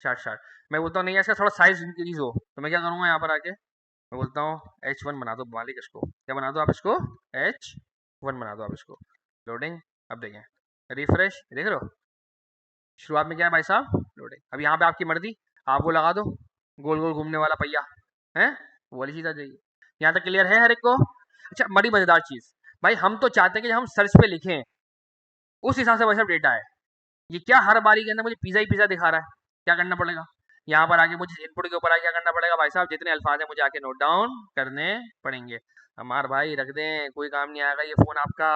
Speaker 1: शार्ट शार्ट। मैं बोलता हूँ नहीं है इसका थोड़ा साइज इंक्रीज हो, तो मैं क्या करूँगा यहाँ पर आके मैं बोलता हूँ H1 बना दो मालिक, इसको क्या बना दो आप, इसको H1 बना दो आप इसको। लोडिंग, अब देखें रिफ्रेश, देख रहे हो शुरुआत में क्या है भाई साहब, लोडिंग। अब यहाँ पे आपकी मर्जी, आप वो लगा दो गोल गोल घूमने वाला पहिया है, वो वाली चीज आ जाएगी। यहाँ तक क्लियर है हर एक को। अच्छा बड़ी मजेदार चीज, भाई हम तो चाहते हैं कि हम सर्च पे लिखें उस हिसाब से भाई साहब डेटा है, ये क्या हर बारी के अंदर मुझे पिज्जा ही पिज्जा दिखा रहा है, क्या करना पड़ेगा, यहाँ पर आके मुझे इनपुट के ऊपर आके क्या करना पड़ेगा भाई साहब, जितने अल्फाज है मुझे आके नोट डाउन करने पड़ेंगे। हमार भाई रख दें, कोई काम नहीं आएगा ये फोन आपका।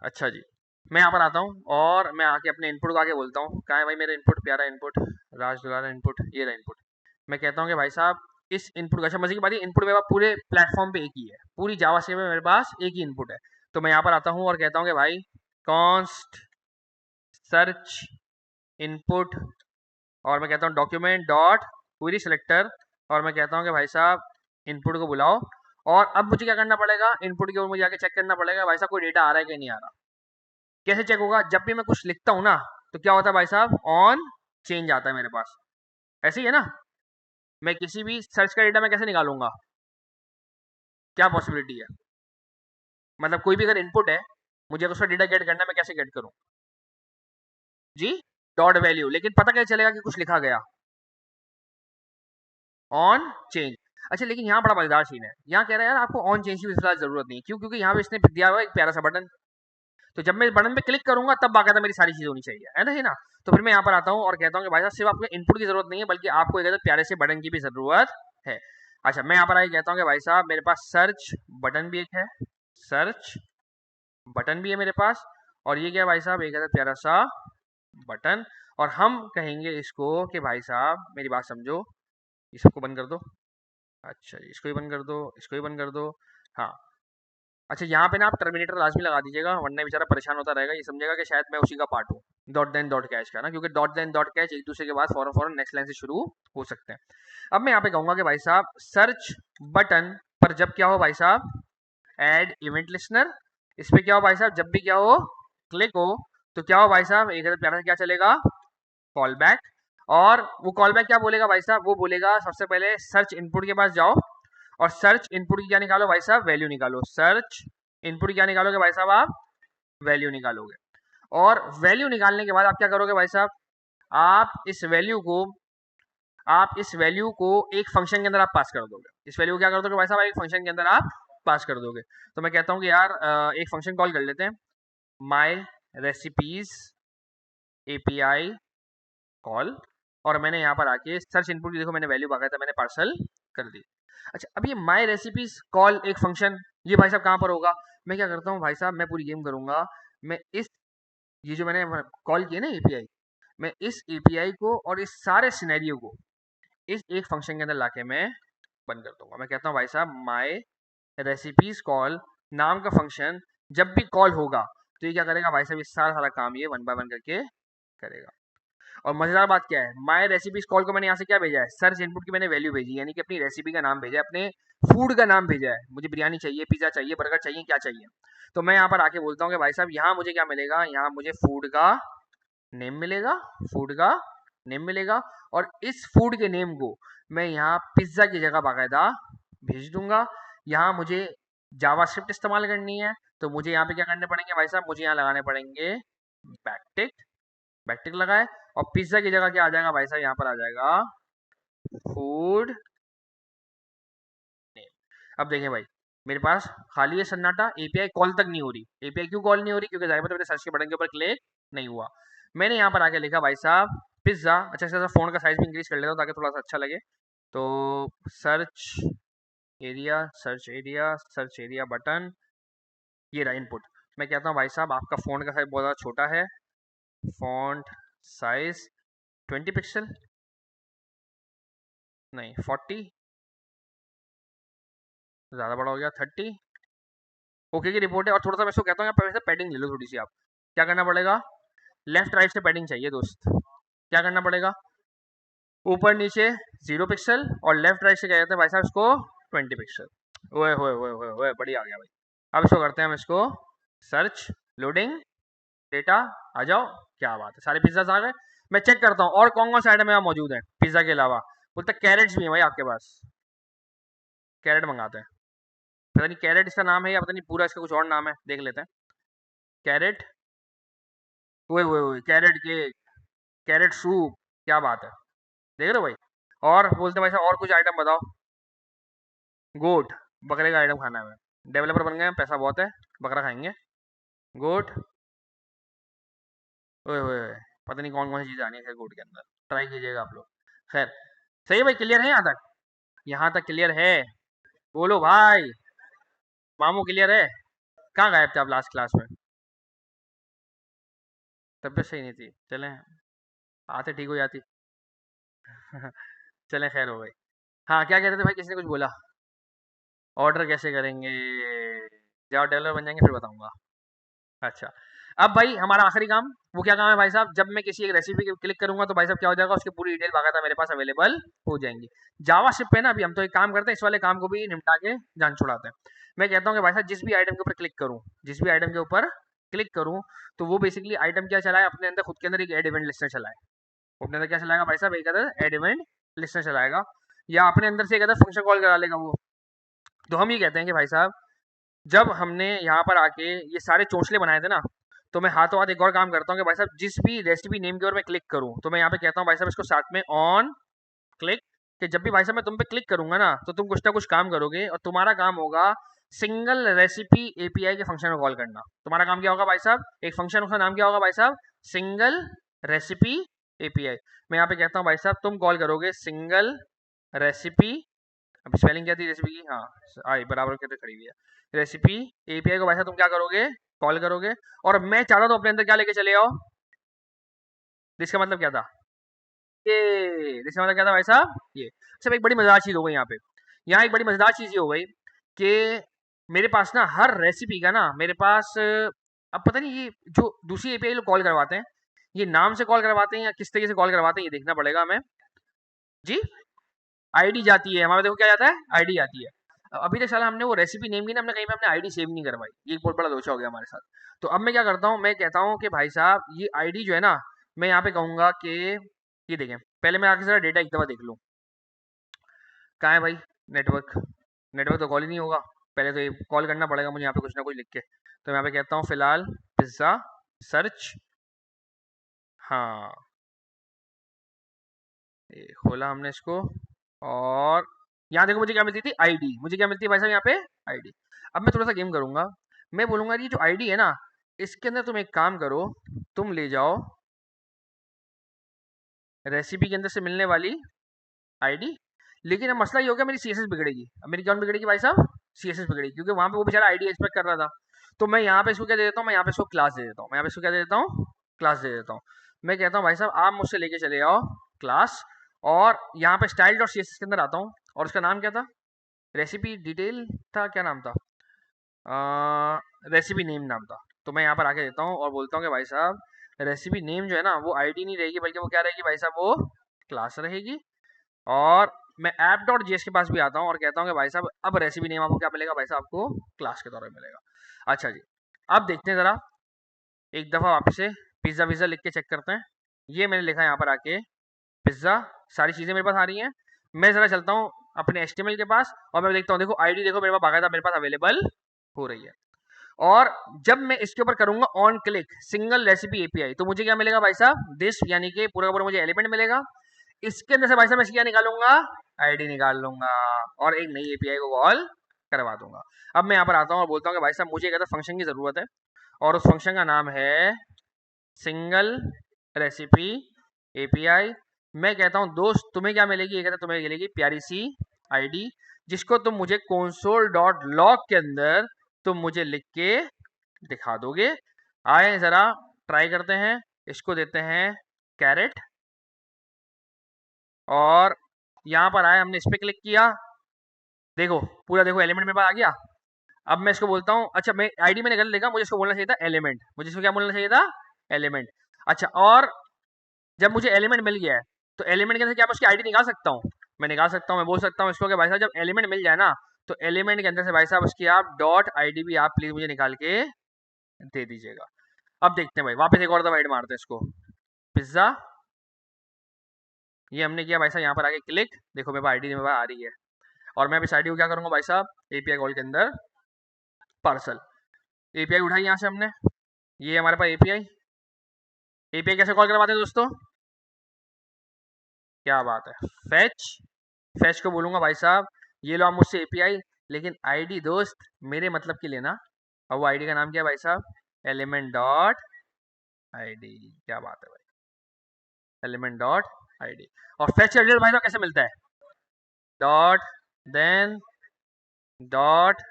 Speaker 1: अच्छा जी, मैं यहाँ पर आता हूँ और मैं आके अपने इनपुट को आके बोलता हूँ, कहाँ है भाई मेरा इनपुट, प्यारा इनपुट, राज दुलारा इनपुट, ये रहा इनपुट। मैं कहता हूँ कि भाई साहब इस इनपुट का, अच्छा मजे की बात है इनपुट मेरे पास पूरे प्लेटफॉर्म पे एक ही है, पूरी जावा से में मेरे पास एक ही इनपुट है। तो मैं यहाँ पर आता हूँ और कहता हूँ कि भाई कॉन्स्ट सर्च इनपुट, और मैं कहता हूँ डॉक्यूमेंट डॉट क्वेरी सिलेक्टर, और मैं कहता हूँ कि भाई साहब इनपुट को बुलाओ। और अब मुझे क्या करना पड़ेगा, इनपुट के ऊपर मुझे आके चेक करना पड़ेगा भाई साहब कोई डेटा आ रहा है कि नहीं आ रहा। कैसे चेक होगा, जब भी मैं कुछ लिखता हूँ ना तो क्या होता है भाई साहब, ऑन चेंज आता है मेरे पास, ऐसे ही है ना। मैं किसी भी सर्च का डेटा मैं कैसे निकालूंगा, क्या पॉसिबिलिटी है, मतलब कोई भी अगर इनपुट है मुझे अगर उसका डेटा गेट करना है मैं कैसे गेट करूँ जी, डॉट वैल्यू, लेकिन पता कैसे चलेगा कि कुछ लिखा गया, ऑन चेंज। अच्छा लेकिन यहाँ बड़ा मजेदार सीन है, यहाँ कह रहा है यार आपको ऑन चेंज की फिलहाल जरूरत नहीं, क्यों, क्योंकि यहाँ पे इसने दिया हुआ एक प्यारा सा बटन, तो जब मैं बटन पे क्लिक करूंगा तब बाकायदा मेरी सारी चीज होनी चाहिए, है ना, है ना। तो फिर मैं यहाँ पर आता हूँ और कहता हूँ कि भाई साहब सिर्फ आपको इनपुट की जरूरत नहीं है, बल्कि आपको एक प्यारे से बटन की भी जरूरत है। अच्छा मैं यहाँ पर आके कहता हूँ कि भाई साहब मेरे पास सर्च बटन भी एक है, सर्च बटन भी है मेरे पास, और ये क्या है भाई साहब, एक है प्यारा सा बटन, और हम कहेंगे इसको कि भाई साहब मेरी बात समझो, ये सबको बंद कर दो, अच्छा इसको ही बंद कर दो, इसको ही बंद कर दो, हाँ। अच्छा यहाँ पे ना आप टर्मिनेटर लाजमी लगा दीजिएगा, वरना बेचारा परेशान होता रहेगा, ये समझेगा कि शायद मैं उसी का पार्ट हूँ, डॉट देन डॉट कैच का ना, क्योंकि डॉट देन डॉट कैच एक दूसरे के बाद फौरन फौरन नेक्स्ट लाइन से शुरू हो सकते हैं। अब मैं यहाँ पे कहूंगा कि भाई साहब सर्च बटन पर जब क्या हो भाई साहब, एड इवेंट लिसनर, इस पे क्या हो भाई साहब, जब भी क्या हो क्लिक हो तो क्या हो भाई साहब, एक प्यारा सा क्या चलेगा, कॉल बैक। और वो कॉल बैक क्या बोलेगा भाई साहब, वो बोलेगा सबसे पहले सर्च इनपुट के पास जाओ और सर्च इनपुट की क्या निकालो भाई साहब, वैल्यू निकालो। सर्च इनपुट क्या निकालोगे भाई साहब, आप वैल्यू निकालोगे। और वैल्यू निकालने के बाद आप क्या करोगे भाई साहब, आप इस वैल्यू को एक फंक्शन के अंदर आप पास कर दोगे। इस वैल्यू को क्या कर दोगे भाई साहब, एक फंक्शन के अंदर आप पास कर दोगे। तो मैं कहता हूँ कि यार एक फंक्शन कॉल कर लेते हैं, माई रेसिपीज एपीआई कॉल, और मैंने यहाँ पर आके सर्च इनपुट की देखो मैंने वैल्यू बाकायदा मैंने पार्सल कर दी। अच्छा, अब ये माई रेसिपीज कॉल एक फंक्शन, ये भाई साहब कहाँ पर होगा, मैं क्या करता हूँ भाई साहब, मैं पूरी गेम करूंगा, मैं इस ये जो मैंने कॉल किया ना एपीआई, मैं इस एपीआई को और इस सारे सिनेरियो को इस एक फंक्शन के अंदर लाके मैं बंद कर दूंगा। मैं कहता हूँ भाई साहब माई रेसिपीज कॉल नाम का फंक्शन जब भी कॉल होगा तो ये क्या करेगा भाई साहब, ये सारा सारा काम ये वन बाय वन करके करेगा। और मजेदार बात क्या है, माई रेसिपीज कॉल को मैंने यहाँ से क्या भेजा है, सर्च इनपुट की मैंने वैल्यू भेजी, यानी कि अपनी रेसिपी का नाम भेजा है, अपने फूड का नाम भेजा है, मुझे बिरयानी चाहिए, पिज्जा चाहिए, बर्गर चाहिए, क्या चाहिए। तो मैं यहाँ पर आके बोलता हूँ कि भाई साहब यहाँ मुझे क्या मिलेगा, यहाँ मुझे फूड का नेम मिलेगा, फूड का नेम मिलेगा, और इस फूड के नेम को मैं यहाँ पिज्जा की जगह बाकायदा भेज दूंगा। यहाँ मुझे जावास्क्रिप्ट इस्तेमाल करनी है, तो मुझे यहाँ पे क्या करने पड़ेंगे भाई साहब, मुझे यहाँ लगाने पड़ेंगे बैकटिक, बैकटिक लगाए, और पिज्जा की जगह क्या आ जाएगा भाई साहब, यहाँ पर आ जाएगा फूड नेम। अब देखें भाई, मेरे पास खाली है सन्नाटा, एपीआई कॉल तक नहीं हो रही। एपीआई क्यों कॉल नहीं हो रही, क्योंकि जाहिर बात है मेरे सर्च के बटन के ऊपर क्लिक नहीं हुआ। मैंने यहाँ पर आके लिखा भाई साहब पिज्जा, अच्छा इसका फोन का साइज भी इंक्रीज कर लेता हूँ ताकि थोड़ा सा अच्छा लगे। तो search area, search area, search area button, ये रहा इनपुट। मैं कहता हूँ भाई साहब आपका फोन का साइज बहुत ज़्यादा छोटा है, फॉन्ट साइज 20 पिक्सल, नहीं 40, ज़्यादा बड़ा हो गया 30, ओके की रिपोर्ट है। और थोड़ा सा मैं इसको कहता हूँ यहाँ पर पैडिंग ले लो थोड़ी सी। आप क्या करना पड़ेगा, लेफ्ट राइट से पैडिंग चाहिए दोस्त, क्या करना पड़ेगा, ऊपर नीचे 0 पिक्सल और लेफ्ट राइट से क्या कहते हैं भाई साहब इसको 20 पिक्सल। ओए होए होए होए होए, बढ़िया आ गया भाई। अब इसको करते हैं हम इसको सर्च, लोडिंग डेटा, आ जाओ, क्या बात है, सारे पिज्जा आ गए। मैं चेक करता हूँ और कौन कौन से आइटम यहाँ मौजूद है पिज्जा के अलावा। बोलते कैरेट्स भी हैं भाई आपके पास, कैरेट मंगाते हैं। पता नहीं कैरेट इसका नाम है या पता नहीं पूरा इसका कुछ और नाम है, देख लेते हैं। कैरेट, ओए ओए ओए, कैरेट केक, कैरेट सूप, क्या बात है, देख रहे हो भाई। और बोलते हैं भाई साहब और कुछ आइटम बताओ, गोट, बकरे का आइटम खाना है। डेवलपर बन गए, पैसा बहुत है, बकरा खाएंगे, गोट, ओए ओए ओए, पता नहीं कौन कौन सी चीज़ आनी है गोट के अंदर, ट्राई कीजिएगा आप लोग। खैर सही है भाई, क्लियर है यहाँ तक, यहाँ तक क्लियर है, बोलो भाई, मामू क्लियर है। कहाँ गायब थे आप लास्ट क्लास में, तबीयत सही नहीं थी, चलें आते ठीक हो जाती। चलें खैर हो गई। हाँ क्या कहते थे भाई, किसी ने कुछ बोला, ऑर्डर कैसे करेंगे, जब डेवलपर बन जाएंगे फिर बताऊंगा। अच्छा, अब भाई हमारा आखिरी काम, वो क्या काम है भाई साहब, जब मैं किसी एक रेसिपी पे क्लिक करूंगा तो भाई साहब क्या हो जाएगा, उसकी पूरी डिटेल बाकायदा मेरे पास अवेलेबल हो जाएंगी। जावास्क्रिप्ट पे ना अभी हम तो एक काम करते हैं, इस वाले काम को भी निपटा के जान छुड़ाते हैं। मैं कहता हूँ कि भाई साहब जिस भी आइटम के ऊपर क्लिक करूँ, जिस भी आइटम के ऊपर क्लिक करूँ, तो वो बेसिकली आइटम क्या चलाए अपने अंदर, खुद के अंदर एक एड इवेंट लिस्टर चलाए। वो अपने अंदर क्या चलाएगा भाई साहब, एक अदर एड इवेंट लिस्टर चलाएगा, या अपने अंदर से एक अदर फंक्शन कॉल करा लेगा वो। तो हम ये कहते हैं कि भाई साहब जब हमने यहाँ पर आके ये सारे चोंचले बनाए थे ना, तो मैं हाथों हाथ एक और काम करता हूँ कि भाई साहब जिस भी रेसिपी नेम के ऊपर मैं क्लिक करूँ, तो मैं यहाँ पे कहता हूँ भाई साहब इसको साथ में ऑन क्लिक, कि जब भी भाई साहब मैं तुम पे क्लिक करूंगा ना तो तुम कुछ ना कुछ काम करोगे, और तुम्हारा काम होगा सिंगल रेसिपी एपीआई के फंक्शन को कॉल करना। तुम्हारा काम क्या होगा भाई साहब, एक फंक्शन, उसका नाम क्या होगा भाई साहब, सिंगल रेसिपी एपीआई। मैं यहाँ पे कहता हूँ भाई साहब तुम कॉल करोगे सिंगल रेसिपी, अब स्पेलिंग क्या थी रेसिपी की, हाँ आई बराबर कहते खड़ी हुई है, रेसिपी एपीआई को भाई साहब तुम क्या करोगे, कॉल करोगे। और मैं चाहता तो अपने अंदर क्या लेके चले आओ, इसका मतलब क्या था, ये इसका मतलब क्या था भाई साहब, ये सब एक बड़ी मजेदार चीज हो गई यहाँ पे। यहाँ एक बड़ी मजेदार चीज ये हो गई कि मेरे पास ना हर रेसिपी का ना मेरे पास अब पता नहीं ये जो दूसरी एपीआई लोग कॉल करवाते हैं, ये नाम से कॉल करवाते हैं या किस तरीके से कॉल करवाते हैं, ये देखना पड़ेगा हमें। जी, आईडी जाती है हमारे, देखो क्या जाता है, आईडी आती है। अभी तक साला हमने वो रेसिपी नेम की ना, हमने कहीं पे अपने आईडी सेव नहीं करवाई, ये एक बहुत बड़ा दोषा हो गया हमारे साथ। तो अब मैं क्या करता हूँ, मैं कहता हूँ कि भाई साहब ये आईडी जो है ना, मैं यहाँ पे कहूँगा कि ये देखें, पहले मैं आके जरा डेटा एक दफ़ा देख लूँ। कहाँ है भाई नेटवर्क? नेटवर्क तो कॉल ही नहीं होगा। पहले तो ये कॉल करना पड़ेगा मुझे यहाँ पे कुछ ना कुछ लिख के। तो यहाँ पे कहता हूँ फिलहाल पिज्ज़ा सर्च। हाँ, ये खोला हमने इसको। और यहाँ देखो मुझे क्या मिलती थी, आईडी। मुझे क्या मिलती है भाई साहब यहाँ पे, आईडी। अब मैं थोड़ा सा गेम करूंगा। मैं बोलूंगा ये जो आईडी है ना, इसके अंदर तुम एक काम करो, तुम ले जाओ रेसिपी के अंदर से मिलने वाली आईडी। लेकिन अब मसला ये हो गया, मेरी सीएसएस बिगड़ेगी। अब मेरी कौन बिगड़ेगी भाई साहब, सीएसएस बिगड़ेगी, क्योंकि वहां पे वो बेचारा आईडी एक्सपेक्ट कर रहा था। तो मैं यहाँ पे इसको क्या दे देता हूँ, मैं यहाँ पे इसको क्लास दे देता हूँ। मैं यहाँ पे इसको क्या दे देता हूँ, क्लास दे देता हूँ। मैं कहता हूँ भाई साहब आप मुझसे लेके चले जाओ क्लास, और यहाँ पे स्टाइल डॉट सीएसएस के अंदर आता हूँ, और उसका नाम क्या था, रेसिपी डिटेल था, क्या नाम था, रेसिपी नेम नाम था। तो मैं यहाँ पर आके देता हूँ और बोलता हूँ कि भाई साहब रेसिपी नेम जो है ना वो आईडी नहीं रहेगी, बल्कि वो क्या रहेगी भाई साहब, वो क्लास रहेगी। और मैं ऐप डॉट जेएस के पास भी आता हूँ और कहता हूँ कि भाई साहब अब रेसिपी नेम आपको क्या मिलेगा भाई साहब, आपको क्लास के तौर पर मिलेगा। अच्छा जी, अब देखते हैं ज़रा एक दफ़ा वापस से पिज़्ज़ा विज़्ज़ा लिख के चेक करते हैं। ये मैंने लिखा यहाँ पर आके पिज़्ज़ा, सारी चीज़ें मेरे पास आ रही हैं। मैं ज़रा चलता हूँ अपने एचटीएमएल के पास और मैं देखता हूँ, देखो आईडी देखो मेरे पास बाकायदा मेरे पास अवेलेबल हो रही है। और जब मैं इसके ऊपर करूंगा on click single recipe API, तो मुझे क्या मिलेगा भाई साहब, दिस, यानी कि पूरा का पूरा मुझे एलिमेंट मिलेगा। इसके अंदर से भाई साहब मैं क्या निकालूंगा, आईडी निकाल लूंगा और एक नई एपीआई को कॉल करवा दूंगा। अब मैं यहाँ पर आता हूँ और बोलता हूँ कि भाई साहब मुझे एक फंक्शन की जरूरत है, और उस फंक्शन का नाम है सिंगल रेसिपी एपीआई। मैं कहता हूँ दोस्त तुम्हें क्या मिलेगी, ये कहता है तुम्हें मिलेगी प्यारी सी आईडी, जिसको तुम मुझे console डॉट लॉग के अंदर तुम मुझे लिख के दिखा दोगे। आए जरा ट्राई करते हैं, इसको देते हैं कैरेट, और यहाँ पर आए हमने इस पे क्लिक किया, देखो पूरा देखो एलिमेंट मेरे पास आ गया। अब मैं इसको बोलता हूँ, अच्छा मैं आईडी मैंने गलत लिखा, मुझे इसको बोलना चाहिए था एलिमेंट, मुझे इसको क्या बोलना चाहिए था, एलिमेंट। अच्छा, और जब मुझे एलिमेंट मिल गया है, तो एलिमेंट के अंदर क्या मैं उसकी आईडी निकाल सकता हूँ, मैं निकाल सकता हूँ। मैं बोल सकता हूँ इसको कि भाई साहब जब एलिमेंट मिल जाए ना, तो एलिमेंट के अंदर से भाई साहब उसकी आप डॉट आईडी भी आप प्लीज मुझे निकाल के दे दीजिएगा। अब देखते हैं भाई, वापस एक और दफा ऐड मारते हैं इसको, पिज्ज़ा, ये हमने किया भाई साहब, यहाँ पर आके क्लिक, देखो मेरे पास आईडी मेरे पास आ रही है। और मैं अब इस आईडी को क्या करूँगा भाई साहब, एपीआई कॉल के अंदर पार्सल, एपीआई उठाई यहाँ से हमने, ये हमारे पास एपीआई। एपीआई कैसे कॉल करवाते हैं दोस्तों, क्या बात है, फेच। फेच को बोलूंगा भाई साहब ये लो आप मुझसे एपीआई, लेकिन आईडी दोस्त मेरे मतलब की लेना। और वो आईडी का नाम क्या है भाई साहब, एलिमेंट डॉट आईडी। क्या बात है भाई, एलिमेंट डॉट आईडी। और फेच का रिजल्ट भाई साहब कैसे मिलता है, dot then dot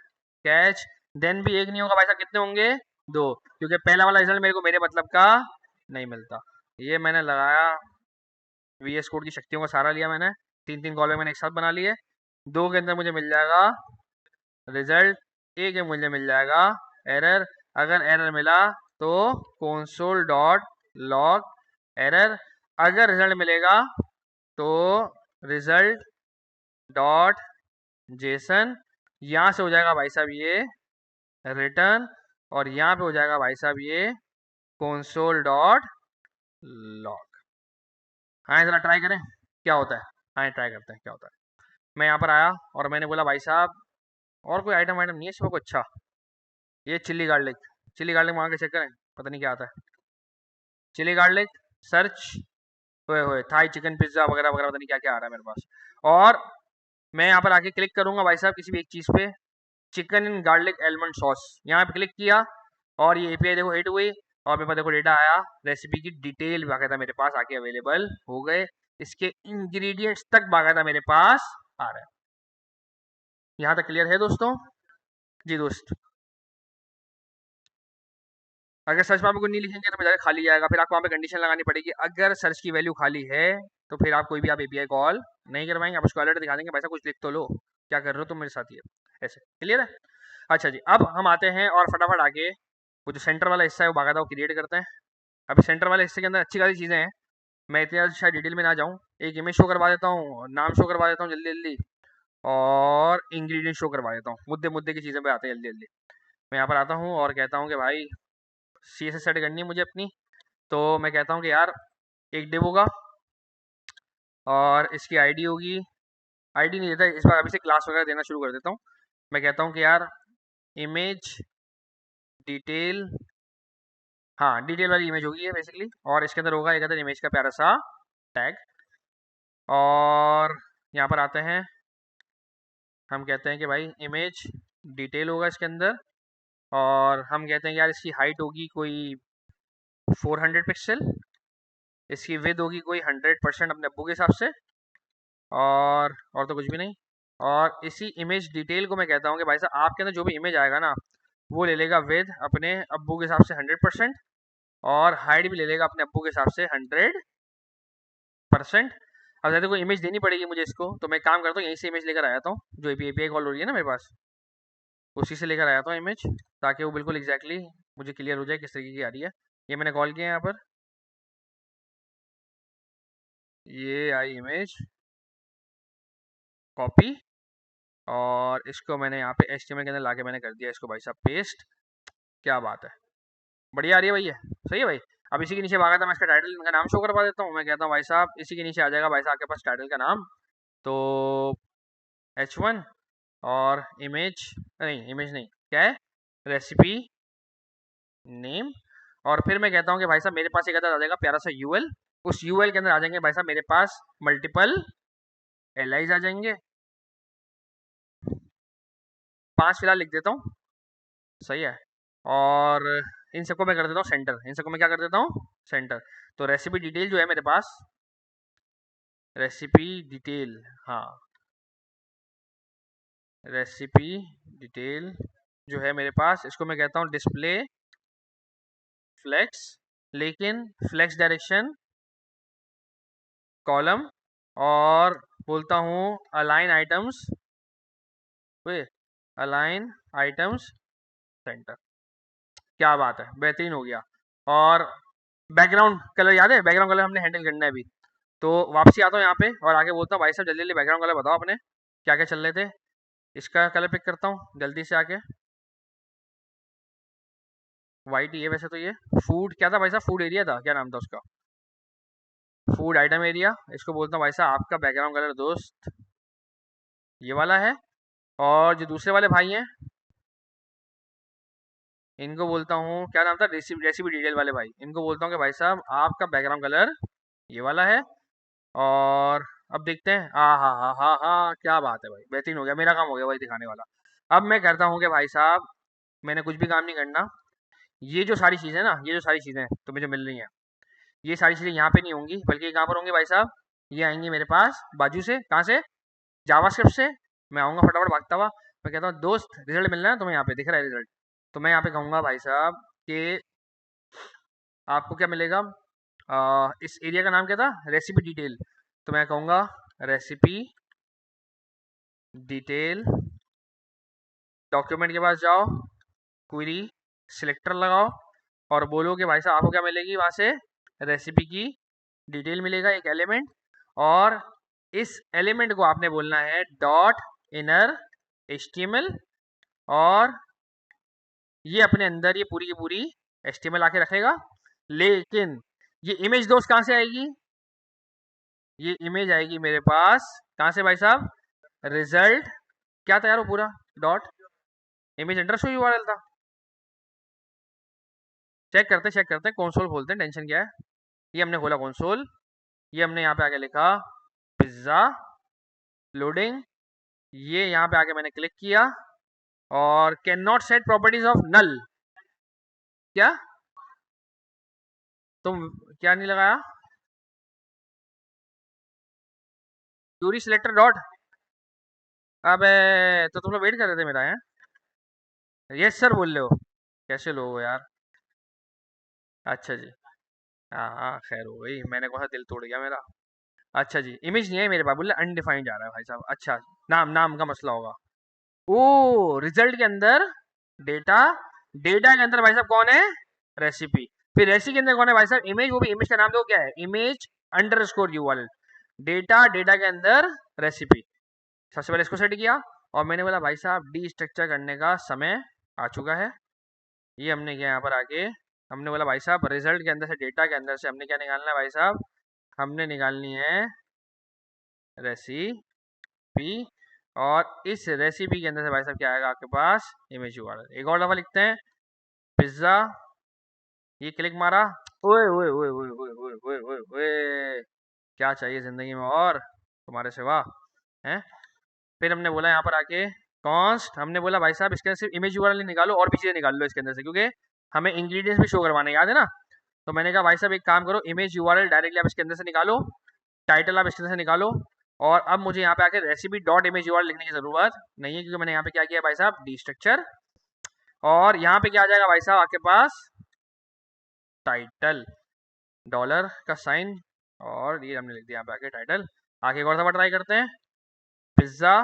Speaker 1: catch. Then भी एक नहीं होगा भाई साहब, कितने होंगे, दो, क्योंकि पहला वाला रिजल्ट मेरे को मेरे मतलब का नहीं मिलता। ये मैंने लगाया, वीएस कोड की शक्तियों का सहारा लिया मैंने, तीन तीन कॉलम मैंने एक साथ बना लिए। दो के अंदर मुझे मिल जाएगा रिजल्ट, एक में मुझे मिल जाएगा एरर। अगर एरर मिला तो console डॉट लॉग एरर, अगर रिजल्ट मिलेगा तो रिजल्ट डॉट जेसन। यहाँ से हो जाएगा भाई साहब ये रिटर्न, और यहाँ पे हो जाएगा भाई साहब ये console डॉट लॉग। हाँ जरा ट्राई करें क्या होता है, हाँ ट्राई करते हैं क्या होता है। मैं यहाँ पर आया और मैंने बोला भाई साहब और कोई आइटम वाइटम नहीं है इसमें, अच्छा ये चिल्ली गार्लिक, चिल्ली गार्लिक मांग के चेक करें, पता नहीं क्या आता है, चिली गार्लिक सर्च, होए होए थाई चिकन पिज्ज़ा वगैरह वगैरह, पता नहीं क्या क्या आ रहा है मेरे पास। और मैं यहाँ पर आके क्लिक करूंगा भाई साहब किसी भी एक चीज़ पे, chicken in garlic almond sauce, यहाँ पे क्लिक किया और ये एपीआई देखो हिट हुई, और मेरे पास देखो डेटा आया, रेसिपी की डिटेल बाकायदा मेरे पास आके अवेलेबल हो गए, इसके इंग्रेडिएंट्स तक बाकायदा मेरे पास आ रहे हैं। यहाँ तक क्लियर है दोस्तों, जी दोस्त। अगर सर्च बार में कुछ नहीं लिखेंगे तो बेचारे खाली जाएगा, फिर आपको वहाँ पे कंडीशन लगानी पड़ेगी, अगर सर्च की वैल्यू खाली है तो फिर आप कोई भी आप एपीआई कॉल नहीं करवाएंगे, आप उसको अलर्ट दिखा देंगे भाई साहब कुछ लिख तो लो, क्या कर रहे हो तुम मेरे साथ, ये ऐसे क्लियर है। अच्छा जी, अब हम आते हैं और फटाफट आगे वो जो सेंटर वाला हिस्सा है वो बाकायदा वो क्रिएट करते हैं। अभी सेंटर वाले हिस्से के अंदर अच्छी खासी चीज़ें हैं, मैं इतनी ज़्यादा शायद डिटेल में ना जाऊँ। एक इमेज शो करवा देता हूँ, नाम शो करवा देता हूँ जल्दी जल्दी, और इंग्रेडिएंट शो करवा देता हूँ, मुद्दे मुद्दे की चीज़ें पे आते हैं जल्दी जल्दी। मैं यहाँ पर आता हूँ और कहता हूँ कि भाई सी एस सेट करनी है मुझे अपनी, तो मैं कहता हूँ कि यार एक डिव होगा, और इसकी आईडी होगी, आईडी नहीं देता इस बार, अभी से क्लास वगैरह देना शुरू कर देता हूँ। मैं कहता हूँ कि यार इमेज डिटेल, हाँ डिटेल वाली इमेज होगी ये बेसिकली, और इसके अंदर होगा एक अंदर इमेज का प्यारा सा टैग। और यहाँ पर आते हैं, हम कहते हैं कि भाई इमेज डिटेल होगा इसके अंदर, और हम कहते हैं कि यार इसकी हाइट होगी कोई 400 पिक्सल, इसकी विड्थ होगी कोई 100% अपने अब्बू के हिसाब से, और तो कुछ भी नहीं। और इसी इमेज डिटेल को मैं कहता हूँ कि भाई साहब आपके अंदर जो भी इमेज आएगा ना, वो ले लेगा विद अपने अब्बू के हिसाब से 100%, और हाइट भी ले लेगा अपने अब्बू के हिसाब से 100%। अब जैसे कोई इमेज देनी पड़ेगी मुझे इसको, तो मैं काम करता हूँ यहीं से इमेज लेकर आया हूँ, जो एपीआई कॉल हो रही है ना मेरे पास, उसी से लेकर आया था इमेज, ताकि वो बिल्कुल एग्जैक्टली मुझे क्लियर हो जाए किस तरीके की आ रही है। ये मैंने कॉल किया यहाँ पर, ये आई इमेज कॉपी, और इसको मैंने यहाँ पे HTML के अंदर लाके मैंने कर दिया इसको भाई साहब पेस्ट। क्या बात है, बढ़िया आ रही है भाई, ये सही है भाई। अब इसी के नीचे भागा था, मैं इसका टाइटल का नाम शो करवा देता हूँ। मैं कहता हूँ भाई साहब इसी के नीचे आ जाएगा भाई साहब आपके पास टाइटल का नाम, तो H1 और इमेज, नहीं इमेज नहीं, क्या है, रेसिपी नेम। और फिर मैं कहता हूँ कि भाई साहब मेरे पास एक आ जाएगा प्यारा सा यूएल, उस यूएल के अंदर आ जाएंगे भाई साहब मेरे पास मल्टीपल एलाइज आ जाएंगे, 5 फिलहाल लिख देता हूँ, सही है। और इन सबको मैं कर देता हूँ सेंटर, इन सबको मैं क्या कर देता हूँ सेंटर। तो रेसिपी डिटेल जो है मेरे पास, रेसिपी डिटेल, हाँ रेसिपी डिटेल जो है मेरे पास, इसको मैं कहता हूँ डिस्प्ले फ्लेक्स, लेकिन फ्लेक्स डायरेक्शन कॉलम, और बोलता हूँ align items, align items centre. क्या बात है, बेहतरीन हो गया। और बैकग्राउंड कलर याद है, बैकग्राउंड कलर हमने हैंडल करना है अभी, तो वापसी आता हूँ यहाँ पे और आगे बोलता हूँ भाई साहब जल्दी जल्दी बैकग्राउंड कलर बताओ अपने क्या क्या चल रहे थे। इसका कलर पिक करता हूँ जल्दी से आके, वाइट ही है वैसे तो। ये फूड क्या था भाई साहब, फूड एरिया था, क्या नाम था उसका, फूड आइटम एरिया। इसको बोलता हूँ भाई साहब आपका बैकग्राउंड कलर दोस्त ये वाला है। और जो दूसरे वाले भाई हैं इनको बोलता हूँ, क्या नाम था, रेसिपी रेसिपी डिटेल वाले भाई, इनको बोलता हूँ कि भाई साहब आपका बैकग्राउंड कलर ये वाला है। और अब देखते हैं, हाँ हाँ हाँ हाँ हाँ, क्या बात है भाई, बेहतरीन हो गया, मेरा काम हो गया भाई दिखाने वाला। अब मैं करता हूँ कि भाई साहब मैंने कुछ भी काम नहीं करना, ये जो सारी चीज़ें ना, ये जो सारी चीज़ें तुम्हें जो मिल रही हैं, ये सारी चीज़ें यहाँ पे नहीं होंगी, बल्कि कहाँ पर होंगी भाई साहब, ये आएंगी मेरे पास बाजू से, कहाँ से, जावास्क्रिप्ट से। मैं आऊँगा फटाफट भागता हुआ, मैं कहता हूँ दोस्त रिजल्ट मिलना है तुम्हें, यहाँ पे दिख रहा है रिजल्ट, तो मैं यहाँ पे कहूँगा भाई साहब कि आपको क्या मिलेगा, इस एरिया का नाम क्या था, रेसिपी डिटेल, तो मैं कहूँगा रेसिपी डिटेल, डॉक्यूमेंट के पास जाओ, क्वेरी सिलेक्टर लगाओ, और बोलो कि भाई साहब आपको क्या मिलेगी वहाँ से, रेसिपी की डिटेल मिलेगा एक एलिमेंट, और इस एलिमेंट को आपने बोलना है डॉट इनर HTML, और ये अपने अंदर ये पूरी की पूरी HTML आके रखेगा। लेकिन ये इमेज दोस्त कहाँ से आएगी, ये इमेज आएगी मेरे पास कहाँ से भाई साहब, रिजल्ट क्या था यार वो पूरा, डॉट इमेज अंडरस्कोर यूआरएल था। चेक करते हैं, कंसोल खोलते हैं, टेंशन क्या है। ये हमने खोला कंसोल, ये हमने यहाँ पे आके लिखा पिज्ज़ा लोडिंग, ये यहाँ पे आके मैंने क्लिक किया, और cannot set properties of null, क्या तुम क्या नहीं लगाया, क्यूरी सिलेक्टर डॉट, अबे तो तुम लोग वेट कर रहे थे मेरा है, यस सर बोल रहे हो, कैसे लोग हो यार। अच्छा जी, हाँ हाँ खैर हो गई, मैंने कहा दिल तोड़ गया मेरा। अच्छा जी, इमेज नहीं है मेरे पास, बोले अनडिफाइंड जा रहा है भाई साहब, अच्छा नाम नाम का मसला होगा। ओ रिजल्ट के अंदर डेटा, डेटा के अंदर भाई साहब कौन है, रेसिपी, फिर रेसिपी के अंदर कौन है भाई साहब, इमेज, वो भी इमेज का नाम दो क्या है, image underscore URL, data, data के अंदर रेसिपी। सबसे पहले इसको सेट किया, और मैंने बोला भाई साहब डी स्ट्रक्चर करने का समय आ चुका है। ये हमने किया यहाँ पर आके, हमने बोला भाई साहब रिजल्ट के अंदर से, डेटा के अंदर से हमने क्या निकालना है भाई साहब, हमने निकालनी है रेसिपी, और इस रेसिपी के अंदर से भाई साहब क्या आएगा आपके पास, इमेज यूआरएल। एक और दफा लिखते हैं, पिज्जा, ये क्लिक मारा, ओए ओए ओए ओए ओए ओए ओए ओए ओए, क्या चाहिए जिंदगी में और तुम्हारे सिवा हैं। फिर हमने बोला यहाँ पर आके कॉन्स्ट, हमने बोला भाई साहब इसके अंदर सिर्फ इमेज यूआरएल निकालो और भी चीजें निकाल लो इसके अंदर से, क्योंकि हमें इंग्रेडिएंट्स भी शो करवाने, याद है ना। तो मैंने कहा भाई साहब एक काम करो, इमेज यूआरएल डायरेक्टली आप इसके अंदर से निकालो, टाइटल आप इसके अंदर से निकालो, और अब मुझे यहाँ पे आके रेसिपी डॉट इमेज यूआरएल लिखने की जरूरत नहीं है, क्योंकि मैंने यहाँ पे क्या किया भाई साहब, डी स्ट्रक्चर, और यहाँ पे क्या आ जाएगा भाई साहब आपके पास, टाइटल, डॉलर का साइन, और ये हमने लिख दिया यहाँ पे आके टाइटल। आगे एक और दफा ट्राई करते हैं, पिज्जा,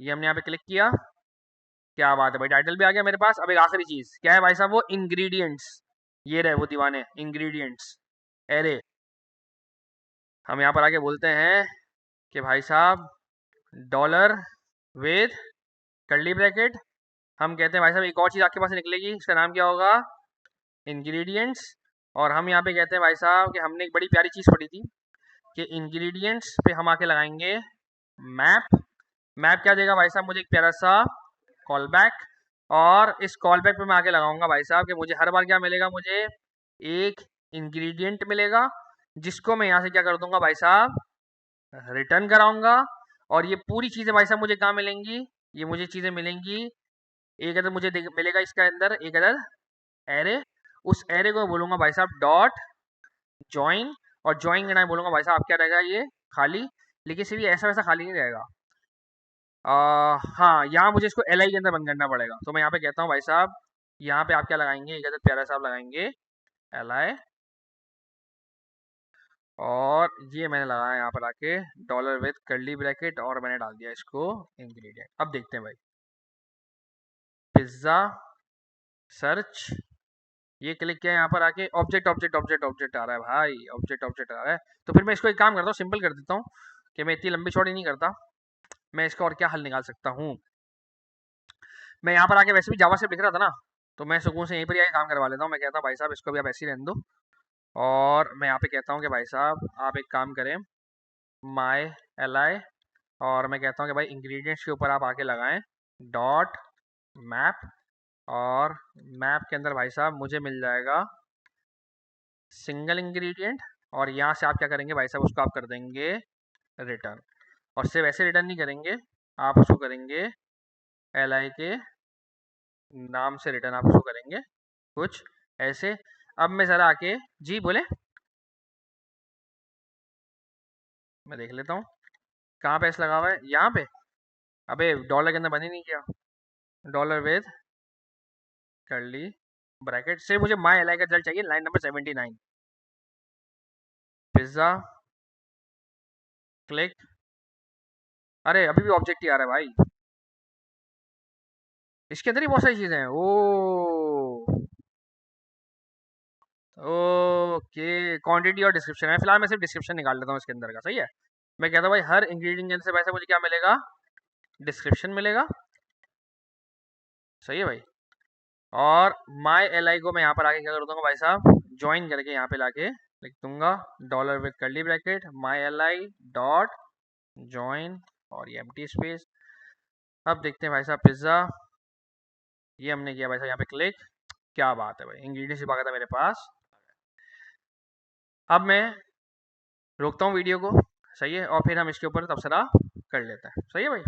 Speaker 1: ये हमने यहाँ पे क्लिक किया, क्या बात है भाई, टाइटल भी आ गया मेरे पास। अब एक आखिरी चीज क्या है भाई साहब, वो इंग्रेडिएंट्स, ये रहे वो दीवाने इंग्रेडिएंट्स एरे। हम यहाँ पर आके बोलते हैं कि भाई साहब डॉलर विद कर्ली ब्रैकेट, हम कहते हैं भाई साहब एक और चीज आपके पास निकलेगी, इसका नाम क्या होगा, इंग्रेडिएंट्स, और हम यहाँ पे कहते हैं भाई साहब कि हमने एक बड़ी प्यारी चीज पढ़ी थी कि इंग्रेडिएंट्स पे हम आके लगाएंगे मैप। मैप क्या देगा भाई साहब, मुझे एक प्यारा सा कॉल बैक, और इस कॉल बैक पे मैं आके लगाऊंगा भाई साहब कि मुझे हर बार क्या मिलेगा, मुझे एक इंग्रेडिएंट मिलेगा, जिसको मैं यहाँ से क्या कर दूंगा भाई साहब, रिटर्न कराऊंगा। और ये पूरी चीजें भाई साहब मुझे कहाँ मिलेंगी, ये मुझे चीजें मिलेंगी, एक अदर मुझे मिलेगा इसके अंदर एक अदर एरे, उस एरे को बोलूंगा भाई साहब डॉट ज्वाइन, और ज्वाइन के टाइम बोलूंगा भाई साहब क्या रहेगा, ये खाली, लेकिन सिर्फ ये ऐसा वैसा खाली नहीं रहेगा। हाँ, यहाँ मुझे इसको एल आई के अंदर बंद करना पड़ेगा, तो मैं यहाँ पे कहता हूँ भाई साहब, यहाँ पे आप क्या लगाएंगे, एक अदर प्यारा साहब लगाएंगे एल आई, और ये मैंने लगाया यहाँ पर आके डॉलर विद कर्ली ब्रैकेट, और मैंने डाल दिया इसको इंग्रेडिएंट। अब देखते हैं भाई, पिज्जा सर्च, ये क्लिक किया, यहाँ पर आके ऑब्जेक्ट ऑब्जेक्ट ऑब्जेक्ट ऑब्जेक्ट आ रहा है भाई, ऑब्जेक्ट ऑब्जेक्ट आ रहा है। तो फिर मैं इसको एक काम करता हूँ, सिंपल कर देता हूँ कि मैं इतनी लंबी चौड़ी नहीं करता, मैं इसका और क्या हल निकाल सकता हूँ। मैं यहाँ पर आके वैसे भी जावा से लिख रहा था ना, तो मैं सुकून से यहीं पर आके काम करवा लेता हूँ। मैं कहता हूँ भाई साहब इसको भी आप ऐसे ही रहने दो, और मैं यहाँ पे कहता हूँ कि भाई साहब आप एक काम करें, माई एल आई, और मैं कहता हूँ कि भाई इंग्रेडिएंट्स के ऊपर आप आके लगाएं डॉट मैप, और मैप के अंदर भाई साहब मुझे मिल जाएगा सिंगल इंग्रेडिएंट, और यहाँ से आप क्या करेंगे भाई साहब, उसको आप कर देंगे रिटर्न, और सिर्फ ऐसे रिटर्न नहीं करेंगे, आप उसको करेंगे एल आई के नाम से रिटर्न, आप उसको करेंगे कुछ ऐसे। अब मैं ज़रा आके, जी बोले, मैं देख लेता हूँ कहाँ पे ऐसा लगा हुआ है, यहाँ पे, अबे डॉलर के अंदर बन ही नहीं किया, डॉलर विद कर्ली ब्रैकेट, सिर्फ मुझे माई एल आई का रिजल्ट चाहिए, लाइन नंबर 79, पिज्जा क्लिक, अरे अभी भी ऑब्जेक्ट ही आ रहा है भाई, इसके अंदर ही बहुत सारी चीजें हैं। ओ ओके, क्वांटिटी और डिस्क्रिप्शन है, फिलहाल मैं सिर्फ डिस्क्रिप्शन निकाल लेता हूँ इसके अंदर का, सही है। मैं कहता हूँ भाई हर इंग्रेडिएंट से वैसे मुझे क्या मिलेगा, डिस्क्रिप्शन मिलेगा, सही है भाई। और माई एल आई को मैं यहाँ पर आके क्या कर दूंगा भाई साहब, ज्वाइन करके यहाँ पे लाके लिख दूंगा dollar with curly bracket my L I dot join, और ये एम्प्टी स्पेस। अब देखते हैं भाई साहब पिज्ज़ा, ये हमने किया भाई साहब यहाँ पे क्लिक, क्या बात है भाई, इंग्रेडिएंट्स आ गया था मेरे पास। अब मैं रोकता हूँ वीडियो को, सही है, और फिर हम इसके ऊपर तबसरा कर लेते हैं, सही है भाई।